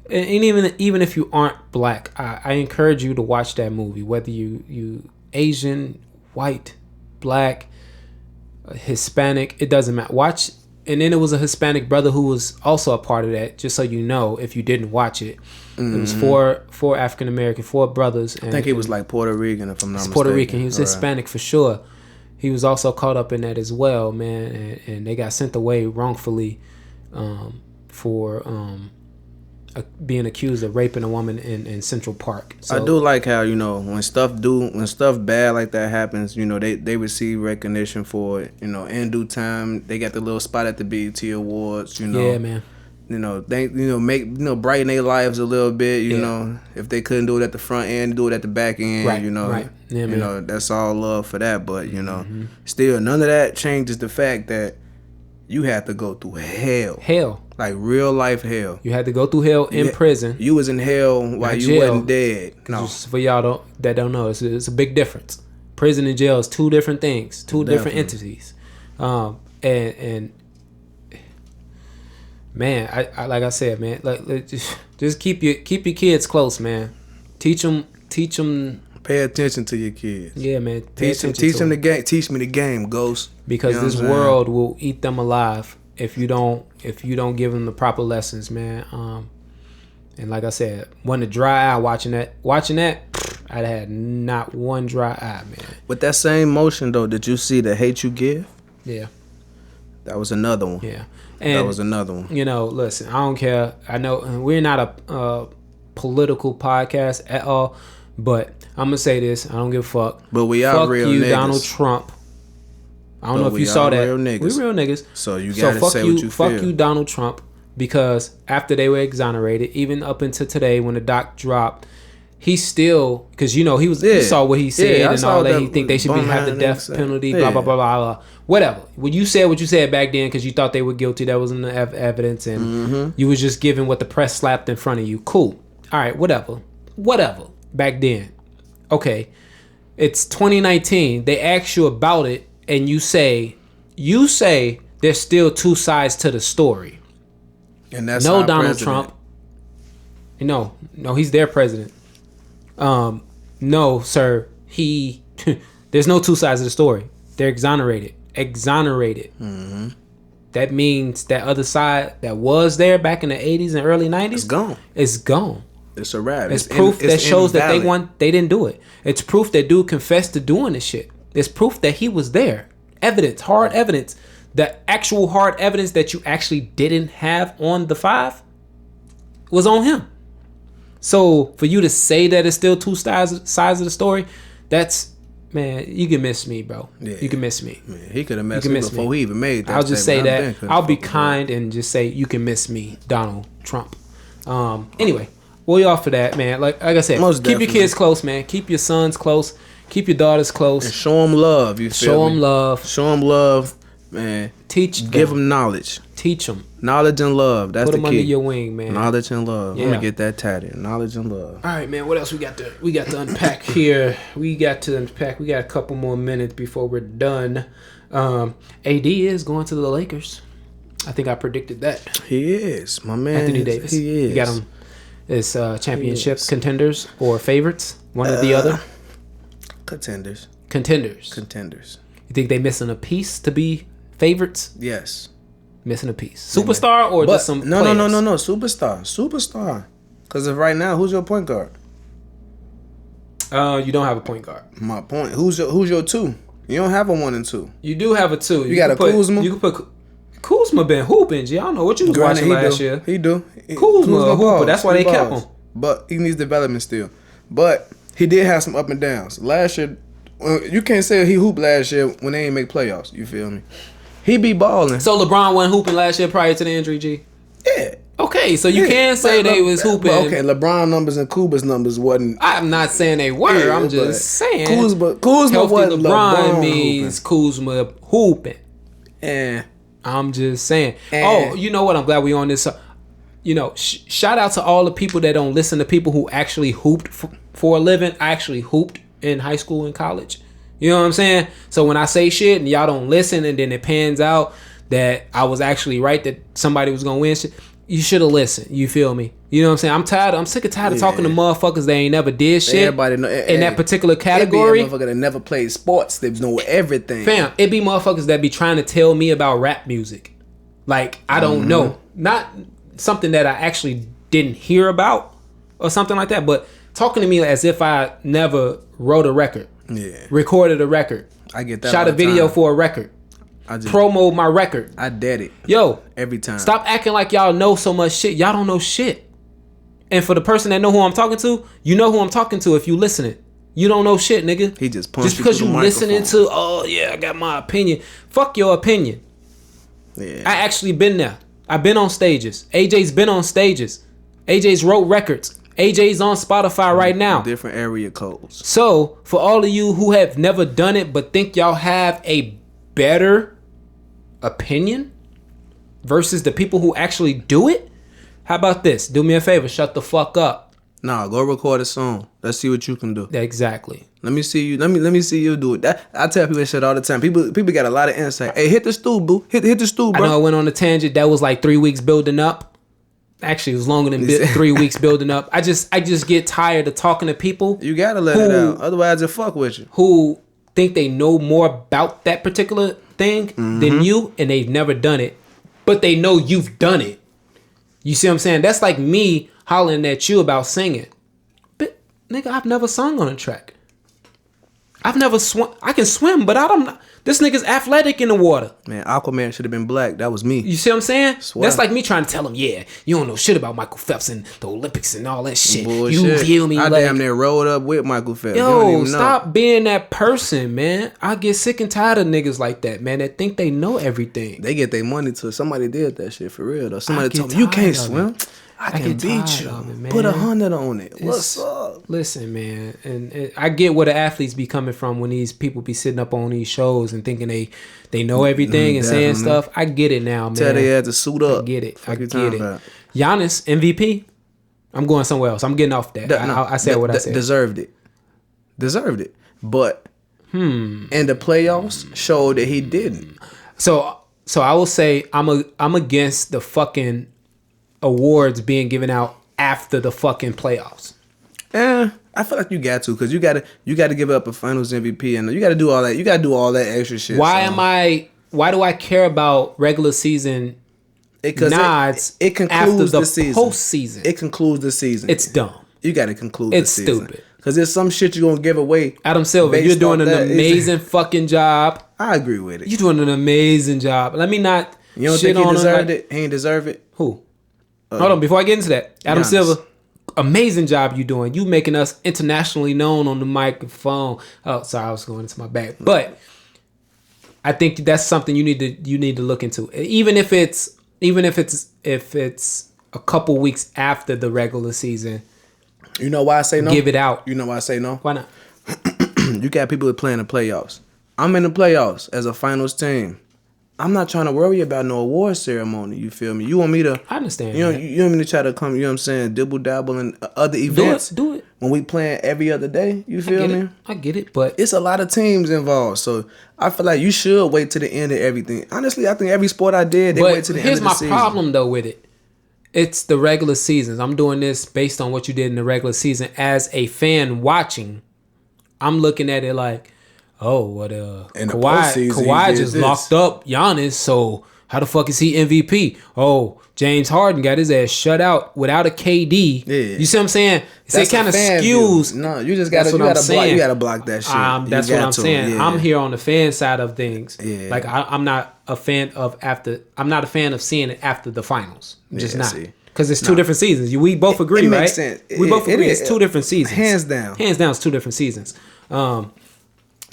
and even if you aren't black, I encourage you to watch that movie, whether you Asian, white, black, Hispanic, it doesn't matter. Watch. And then it was a Hispanic brother who was also a part of that, just so you know, if you didn't watch it. It was four African American, 4 brothers. And, I think he was like Puerto Rican, if I'm not mistaken. Puerto Rican. He was Hispanic for sure. He was also caught up in that as well, man. And they got sent away wrongfully for being accused of raping a woman in Central Park. So, I do like how, you know, when stuff bad like that happens, you know, they receive recognition for it. You know, in due time, they got the little spot at the BET Awards. You know, yeah, man. You know, they brighten their lives a little bit. You know, if they couldn't do it at the front end, do it at the back end. Right, you know, right. Yeah, you know, that's all love for that. But you know, still none of that changes the fact that you have to go through hell. Like real life hell. You had to go through hell in prison. You was in hell while you wasn't dead. No. For y'all that don't know, it's a big difference. Prison and jail is 2 different things, 2 different entities. And man, I like I said, man, like just keep your kids close, man. Teach them. Pay attention to your kids. Yeah, man. Teach them the game. Teach me the game, Ghost. Because this world will eat them alive if you don't give them the proper lessons, man. And like I said, when a dry eye watching that, I'd had not one dry eye, man. With that same motion though, did you see The Hate You Give? Yeah. That was another one. Yeah. And that was another one. You know, listen, I don't care. I know we're not a political podcast at all, but I'm gonna say this. I don't give a fuck. But we are real niggas. Fuck you, Donald Trump. I don't know if you saw that. Real niggas. We real niggas. So you gotta say what you feel. Fuck you, Donald Trump, because after they were exonerated, even up until today when the doc dropped, he still, because you know he saw what he said and all that. He think they should have the death penalty. Blah blah blah blah blah. Whatever. When you said what you said back then because you thought they were guilty, that wasn't the evidence, and you was just giving what the press slapped in front of you. Cool. All right. Whatever. Back then. Okay. It's 2019. They ask you about it, and you say there's still 2 sides to the story. And that's no Donald Trump. No, he's their president. No, sir. There's no 2 sides of the story. They're exonerated. Mm-hmm. That means that other side that was there back in the 80s and early 90s, it's gone. It's a wrap. It's proof that shows invalid. That they didn't do it. It's proof that dude confessed to doing this shit. It's proof that he was there. Evidence, hard evidence. The actual hard evidence that you actually didn't have on the 5 was on him. So for you to say that it's still 2 sides of the story, that's, man, you can miss me, bro. Yeah. You can miss me. Man, he could have missed me before he even made that. I'll just say that. I'll be kind and just say you can miss me, Donald Trump. Anyway, well, you off for that, man. Like I said, keep your kids close, man. Keep your sons close. Keep your daughters close. And show them love. You feel show me? them love. Show them love, man. Give them knowledge. Teach them. Knowledge and love. That's the key. Put them under your wing, man. Knowledge and love. Yeah. I'm gonna get that tatted. Knowledge and love. All right, man. What else we got to unpack here? We got a couple more minutes before we're done. AD is going to the Lakers. I think I predicted that. He is, my man. Anthony Davis. He is. You got him as championship contenders or favorites? One or the other? Contenders. Contenders. You think they missing a piece to be favorites? Yes. Missing a piece. Superstar or just some No, players? no. Superstar. Because if right now, who's your point guard? You don't have a point guard. My point. Who's your two? You don't have a 1 and 2. You do have a 2. You got a Kuzma? You can put Kuzma been hooping. G. I don't know what you was watching last year. He do. Kuzma a hooper. That's why they kept him. But he needs development still. But he did have some up and downs. Last year, you can't say he hooped last year when they ain't make playoffs. You feel me? He be balling. So LeBron wasn't hooping last year prior to the injury, G? Yeah. Okay, so you can say they was hooping. But okay, LeBron numbers and Kuba's numbers wasn't. I'm not saying they were. Yeah, I'm just saying. Kuzma healthy wasn't LeBron means Kuzma hooping. And I'm just saying. Oh, you know what? I'm glad we on this. Shout out to all the people that don't listen to people who actually hooped for a living. I actually hooped in high school and college. You know what I'm saying? So when I say shit and y'all don't listen and then it pans out that I was actually right that somebody was gonna win shit, you should have listened. You feel me? You know what I'm saying? I'm sick and tired of talking to motherfuckers that ain't never did shit. Everybody know, in that particular category. It be a motherfucker that never played sports. They know everything. Fam, it be motherfuckers that be trying to tell me about rap music. Like, I don't know. Not something that I actually didn't hear about or something like that, but talking to me as if I never wrote a record. Yeah. Recorded a record. I get that. Shot a video for a record. I just promote my record. I did it. Yo. Every time. Stop acting like y'all know so much shit. Y'all don't know shit. And for the person that know who I'm talking to, you know who I'm talking to if you listening. You don't know shit, nigga. He just punched because you listening microphone. to, oh yeah, I got my opinion. Fuck your opinion. Yeah. I actually been there. I've been on stages. AJ's been on stages. AJ's wrote records. AJ's on Spotify right now. Different area codes. So, for all of you who have never done it but think y'all have a better opinion versus the people who actually do it, how about this? Do me a favor, shut the fuck up. Nah, go record a song. Let's see what you can do. Exactly. Let me see you. Let me see you do it. I tell people that shit all the time. People got a lot of insight. Hey, hit the stool, boo. Hit the stool, bro. I know I went on a tangent. That was like 3 weeks building up. Actually, it was longer than 3 weeks building up. I just get tired of talking to people. You gotta let it out. Otherwise, it fuck with you. Who think they know more about that particular thing than you, and they've never done it, but they know you've done it. You see what I'm saying? That's like me hollering at you about singing. But nigga, I've never sung on a track. I've never swum. I can swim, but I don't. This nigga's athletic in the water. Man, Aquaman should have been black. That was me. You see what I'm saying? Swear. That's like me trying to tell him, yeah, you don't know shit about Michael Phelps and the Olympics and all that shit. Bullshit. You feel me? I like, damn near rolled up with Michael Phelps. You don't yo, even know. stop being that person, man. I get sick and tired of niggas like that, man, that think they know everything. They get their money to somebody did that shit for real though. Somebody get told me you can't tired of swim. it. I can get beat tired you. of it, man. Put 100 on it. What's up? Listen, man, and I get where the athletes be coming from when these people be sitting up on these shows and thinking they know everything and saying stuff. I get it now, man. Tell they had to suit up. I get it. Fuck I you get talking it. about? Giannis MVP. I'm going somewhere else. I'm getting off that. I said what I said. Deserved it. But in the playoffs showed that he didn't. So I will say I'm against the fucking awards being given out after the fucking playoffs. I feel like you got to, because you gotta give up a Finals MVP and you gotta do all that. You gotta do all that extra shit. Why do I care about regular season nods it concludes after the season. postseason? It concludes the season. It's dumb. You gotta conclude It's the season. stupid. Because there's some shit you're gonna give away. Adam Silver, based you're doing off an that. amazing fucking job. I agree with it. You're doing an amazing job. Let me not You don't shit think he on deserved him. it? He ain't deserve it? Who? Hold on, before I get into that, Adam Giannis. Silver, amazing job you doing. You making us internationally known on the microphone. Oh, sorry, I was going into my bag. But I think that's something you need to look into. Even if it's a couple weeks after the regular season. You know why I say no? Give it out. You know why I say no? Why not? You got people that play in the playoffs. I'm in the playoffs as a finals team. I'm not trying to worry about no award ceremony. You feel me? You want me to? I understand. You know, you want me to try to come? You know what I'm saying? Dibble dabble in other events. Do it. when we playing every other day. You feel me? I get it, but it's a lot of teams involved. So I feel like you should wait to the end of everything. Honestly, I think every sport I did, they wait to the end of the season. Here's my problem though with it. It's the regular seasons. I'm doing this based on what you did in the regular season. As a fan watching, I'm looking at it like, oh, what Kawhi just locked up Giannis, so how the fuck is he MVP? Oh, James Harden got his ass shut out without a KD. Yeah. You see what I'm saying? So it kind of skews. No, you just gotta block that shit. That's what I'm saying. Yeah. I'm here on the fan side of things. Yeah. Like I'm not a fan of seeing it after the finals. I'm just not. Because it's two different seasons. We both agree, right? Makes sense. We both agree it's two different seasons. Hands down. It's two different seasons. So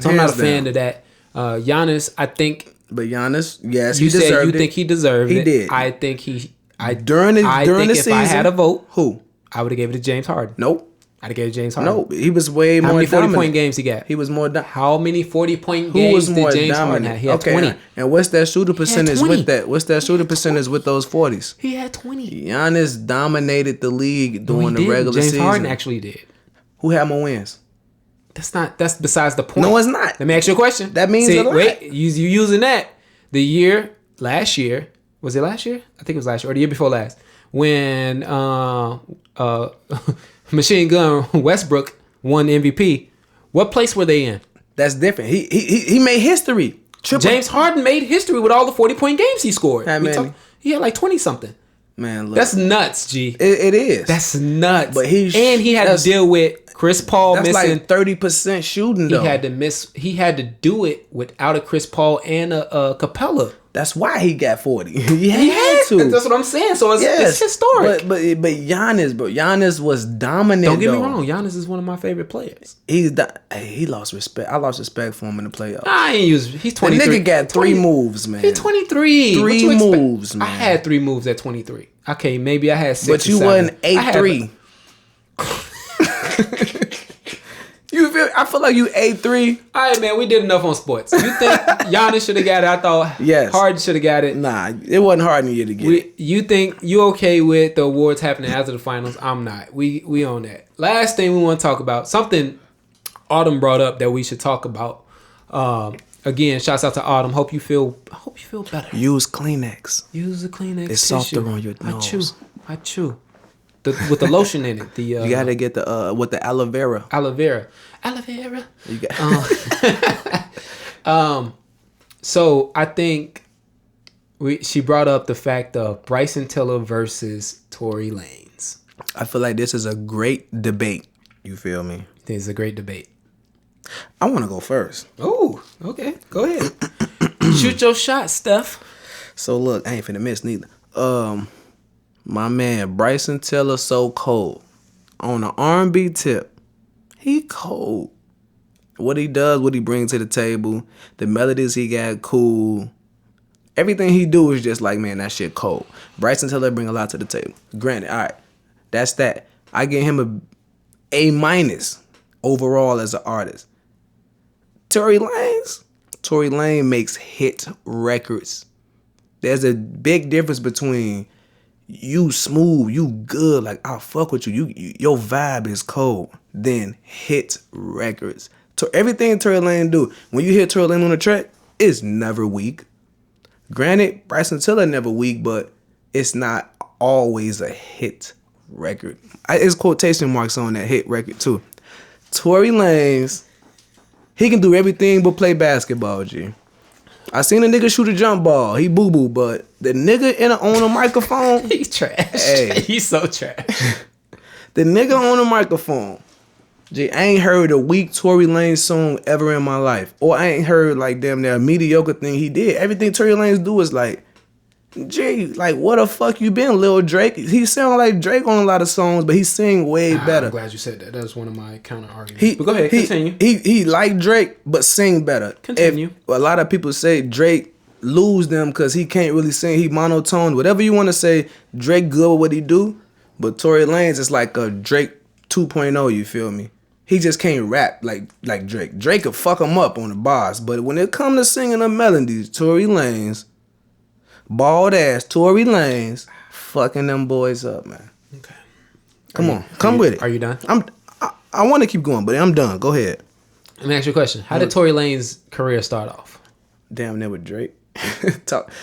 I'm not a fan of that. Giannis, I think. But Giannis, yes, you said you think he deserved it. He did. I think during the season, if I had a vote, who I would have gave it to James Harden. Nope. I'd have gave it to James Harden. Nope. He was way more. How many 40-point games he got? He was more. How many 40-point games did James Harden have? He had 20. And what's that shooter percentage with that? What's that shooter percentage with those 40s? He had 20. Giannis dominated the league during the regular season. James Harden actually did. Who had more wins? That's besides the point. No, it's not. Let me ask you a question. That means a lot. Wait, you using that. Last year, was it last year? I think it was last year or the year before last. When Machine Gun Westbrook won MVP, what place were they in? That's different. He made history. James Harden made history with all the 40-point games he scored. He had like 20-something. Man, look. That's nuts, G. It is. That's nuts. But he had to deal with Chris Paul missing. That's like 30% shooting though. He had to do it without a Chris Paul and a Capella. That's why he got 40. He had to. That's what I'm saying. So it's historic. But Giannis was dominant. Don't get me wrong. Giannis is one of my favorite players. He lost respect. I lost respect for him in the playoffs. He's 23. The nigga got 3 moves, man. He's 23. 3 moves, man. I had 3 moves at 23. Okay, maybe I had 6. But you wasn't 8-3. I feel like you 8-3. All right, man, we did enough on sports. You think Giannis should have got it? I thought Harden should have got it. Nah, it wasn't Harden to get it. You think you okay with the awards happening after the finals? I'm not. We own that. Last thing we want to talk about, something Autumn brought up that we should talk about. Again, shouts out to Autumn. Hope you feel better. Use Kleenex. Use the Kleenex. It's softer on your nose. I chew. With the lotion in it. You gotta get the with the aloe vera. Aloe vera. You got. So I think she brought up the fact of Bryson Tiller versus Tory Lanez. I feel like this is a great debate. You feel me? This is a great debate. I want to go first. Oh, okay. Go ahead. Shoot your shot, Steph. So look, I ain't finna miss neither. My man Bryson Tiller so cold. On an R&B tip, he cold. What he does, what he brings to the table, the melodies he got cool. Everything he do is just like, man, that shit cold. Bryson Tiller bring a lot to the table. Granted, all right, that's that. I give him A- overall as an artist. Tory Lanez makes hit records. There's a big difference between you smooth, you good, like I'll fuck with you. Your vibe is cold. Then hit records. Everything Tory Lanez do, when you hear Tory Lanez on the track, it's never weak. Granted, Bryson Tiller never weak, but it's not always a hit record. It's quotation marks on that hit record too. Tory Lanez, he can do everything but play basketball, G. I seen a nigga shoot a jump ball. He boo-boo, but the nigga on a microphone... He's trash. Hey. He's so trash. The nigga on a microphone. Gee, I ain't heard a weak Tory Lanez song ever in my life. Or I ain't heard like damn near a mediocre thing he did. Everything Tory Lanez do is like, gee, like what the fuck you been, Lil Drake? He sound like Drake on a lot of songs, but he sing way better. I'm glad you said that. That was one of my counter arguments. But go ahead, continue. He like Drake, but sing better. Continue. A lot of people say Drake lose them because he can't really sing. He monotone. Whatever you want to say, Drake good with what he do, but Tory Lanez is like a Drake 2.0. You feel me? He just can't rap like Drake. Drake could fuck him up on the bars, but when it come to singing the melodies, Tory Lanez, bald ass Tory Lanez, fucking them boys up, man. Okay. Come with it. Are you done? I want to keep going, but I'm done. Go ahead. Let me ask you a question. How did Tory Lanez career start off? Damn, that with Drake.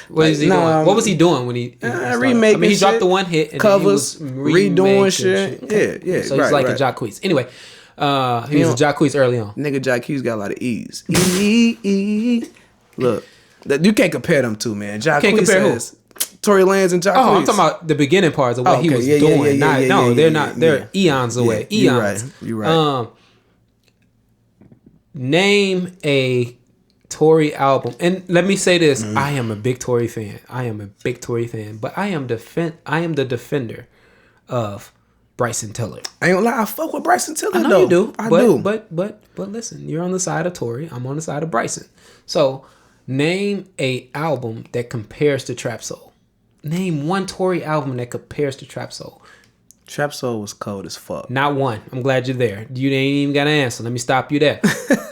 What is he doing? What was he doing when he remaking? I mean, he dropped the one hit and covers, then he was redoing shit. Yeah. So he's like a Jacquees. Anyway, he was a Jacquees early on. Nigga, Jacquees got a lot of E's. Look, you can't compare them two, man. Jacquees Can't compare who? Tory Lanez and Jacquees. Oh, I'm talking about the beginning parts of what he was doing. They're not. They're eons away. Eons. You're right. Name a Tory album, and let me say this: I am a big Tory fan. But I am the defender of Bryson Tiller. I ain't gonna lie, I fuck with Bryson Tiller. I know though. you do. I do. But listen, you're on the side of Tory. I'm on the side of Bryson. So name a album that compares to Trap Soul. Name one Tory album that compares to Trap Soul. Trap Soul was cold as fuck. Not one. I'm glad you're there. You ain't even got an answer. Let me stop you there.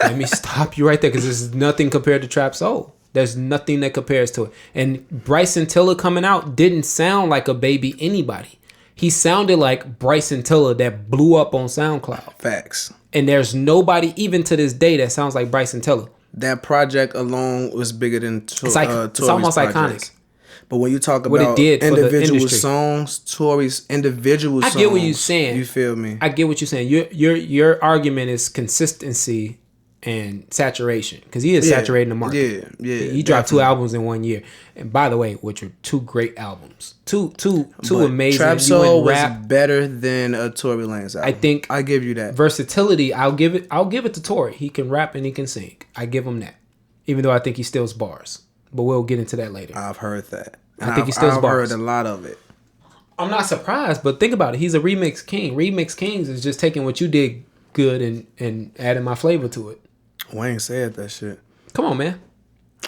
Let me stop you right there, because there's nothing compared to Trap Soul. There's nothing that compares to it. And Bryson Tiller coming out didn't sound like a baby anybody. He sounded like Bryson Tiller that blew up on SoundCloud. Facts. And there's nobody, even to this day, that sounds like Bryson Tiller. That project alone was bigger than It's almost iconic. But when you talk What it about did for the individual industry. songs, Tory's individual songs. I get what you're saying. You feel me? I get what you're saying. Your argument is consistency and saturation, because he is saturating the market. Yeah. He dropped 2 albums in 1 year, and by the way, which are 2 great albums, two amazing. Trap Soul was better than a Tory Lanez album. I think I give you that versatility. I'll give it to Tory. He can rap and he can sing. I give him that, even though I think he steals bars. But we'll get into that later. I've heard that. I think he steals bars. I've heard a lot of it. I'm not surprised, but think about it. He's a remix king. Remix kings is just taking what you did good and adding my flavor to it. Wayne said that shit. Come on, man.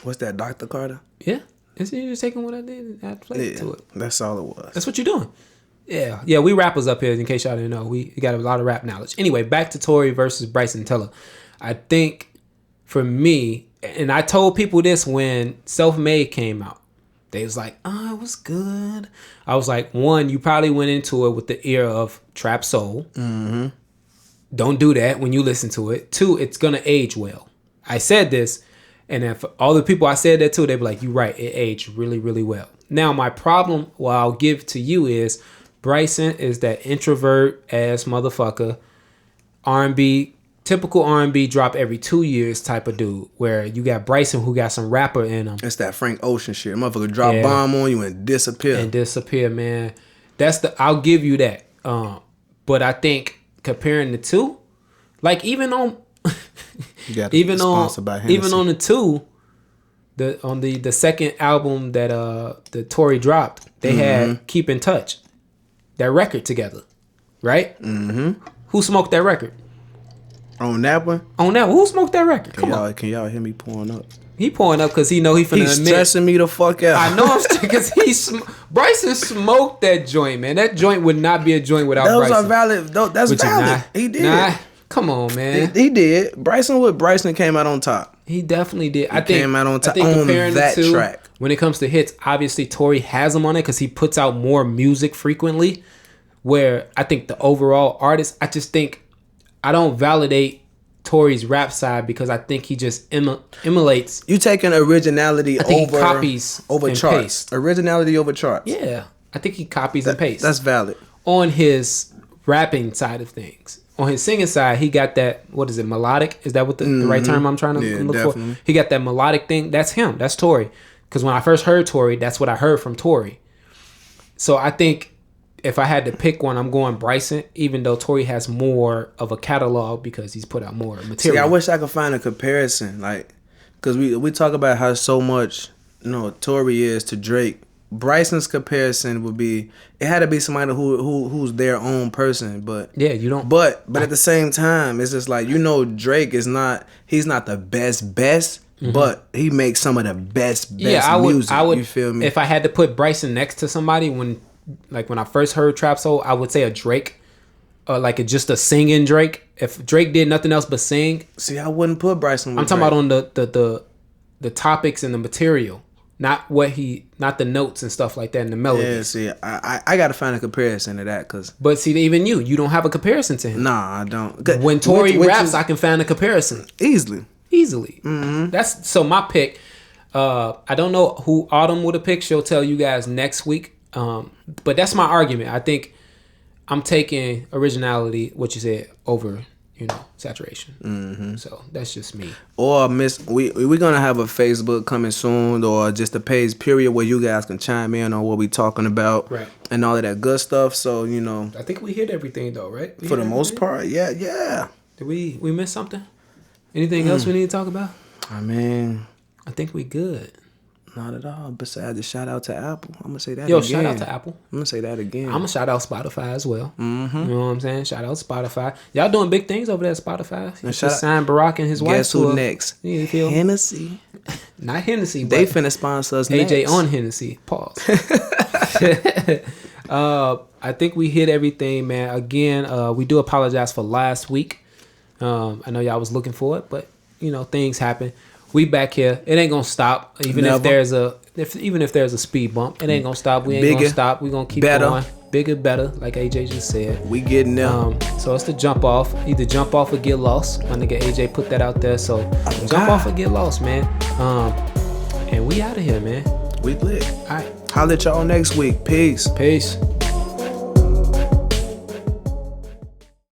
What's that, Dr. Carter? Yeah. You're just taking what I did and add flavor to it. That's all it was. That's what you're doing. Yeah, we rappers up here, in case y'all didn't know. We got a lot of rap knowledge. Anyway, back to Tory versus Bryson Tiller. I think for me, and I told people this when Self-Made came out. They was like, it was good. I was like, 1, you probably went into it with the ear of Trap Soul. Mm-hmm. Don't do that when you listen to it. 2, it's going to age well. I said this, and if all the people I said that to, they'd be like, you're right, it aged really, really well. Now, my problem, what I'll give to you is, Bryson is that introvert-ass motherfucker, R&B, typical R&B drop every 2 years type of dude, where you got Bryson who got some rapper in him. It's that Frank Ocean shit. Motherfucker drop bomb on you and disappear. Man. I'll give you that. But I think comparing the two, like even on the 2, the second album that the Tory dropped, they had Keep in Touch, that record together, right? Mm-hmm. Who smoked that record? On that one? Who smoked that record? Can y'all hear me pouring up? He pouring up because he know he finna He's admit. stressing me the fuck out. I know, because Bryson smoked that joint, man. That joint would not be a joint without Bryson. Those are valid. That's valid. He did. Come on, man. He did. Bryson came out on top. He definitely did. He came out on top on that track. When it comes to hits, obviously Tory has him on it because he puts out more music frequently. Where I think the overall artist, I just think I don't validate Tory's rap side because I think he just emulates. You taking originality over copies over and charts. Paste. Originality over charts. Yeah, I think he copies and pastes. That's valid. On his rapping side of things. On his singing side, he got that, what is it, melodic? Is that what the right term I'm trying to look for? He got that melodic thing. That's him. That's Tory. Because when I first heard Tory, that's what I heard from Tory. So I think if I had to pick one, I'm going Bryson, even though Tory has more of a catalog because he's put out more material. See, I wish I could find a comparison. Because we talk about how so much, Tory is to Drake. Bryson's comparison would be, it had to be somebody who's their own person, but yeah, you don't. But at the same time, it's just like Drake he's not the best, mm-hmm. but he makes some of the best music. I would. You feel me? If I had to put Bryson next to somebody when I first heard Trap Soul, I would say a Drake, just a singing Drake. If Drake did nothing else but sing, see, I wouldn't put Bryson. I'm talking about on the topics and the material. not the notes and stuff like that and the melodies. Yeah, see, I gotta find a comparison to that, cause. But see, even you don't have a comparison to him. Nah, I don't. When Tory raps, I can find a comparison easily. Mm-hmm. That's so my pick. I don't know who Autumn would have picked. She'll tell you guys next week. But that's my argument. I think I'm taking originality, what you said, over saturation. Mm-hmm. So that's just me. Or we're gonna have a Facebook coming soon, or just a page period where you guys can chime in on what we talking about, right, and all of that good stuff. So I think we hit everything though, right? For the most part, yeah. Did we miss something? Anything else we need to talk about? I mean, I think we good. Not at all. Besides the shout out to Apple, I'm gonna say that. Yo, again. Shout out to Apple. I'm gonna say that again. I'm gonna shout out Spotify as well. Mm-hmm. You know what I'm saying? Shout out Spotify. Y'all doing big things over there at Spotify. You just signed Barack and his wife. Guess who next? You feel? Hennessy. Not Hennessy. They finna sponsor us. AJ next. on Hennessy. Pause. I think we hit everything, man. Again, we do apologize for last week. I know y'all was looking for it, but things happen. We back here. It ain't gonna stop. Even if there's a speed bump, it ain't gonna stop. We ain't gonna stop. We gonna keep going. Bigger, better, like AJ just said. We getting there. So it's the jump off. Either jump off or get lost. My nigga AJ put that out there. So jump off or get lost, man. And we out of here, man. We lit. All right. Holla at y'all next week. Peace. Peace.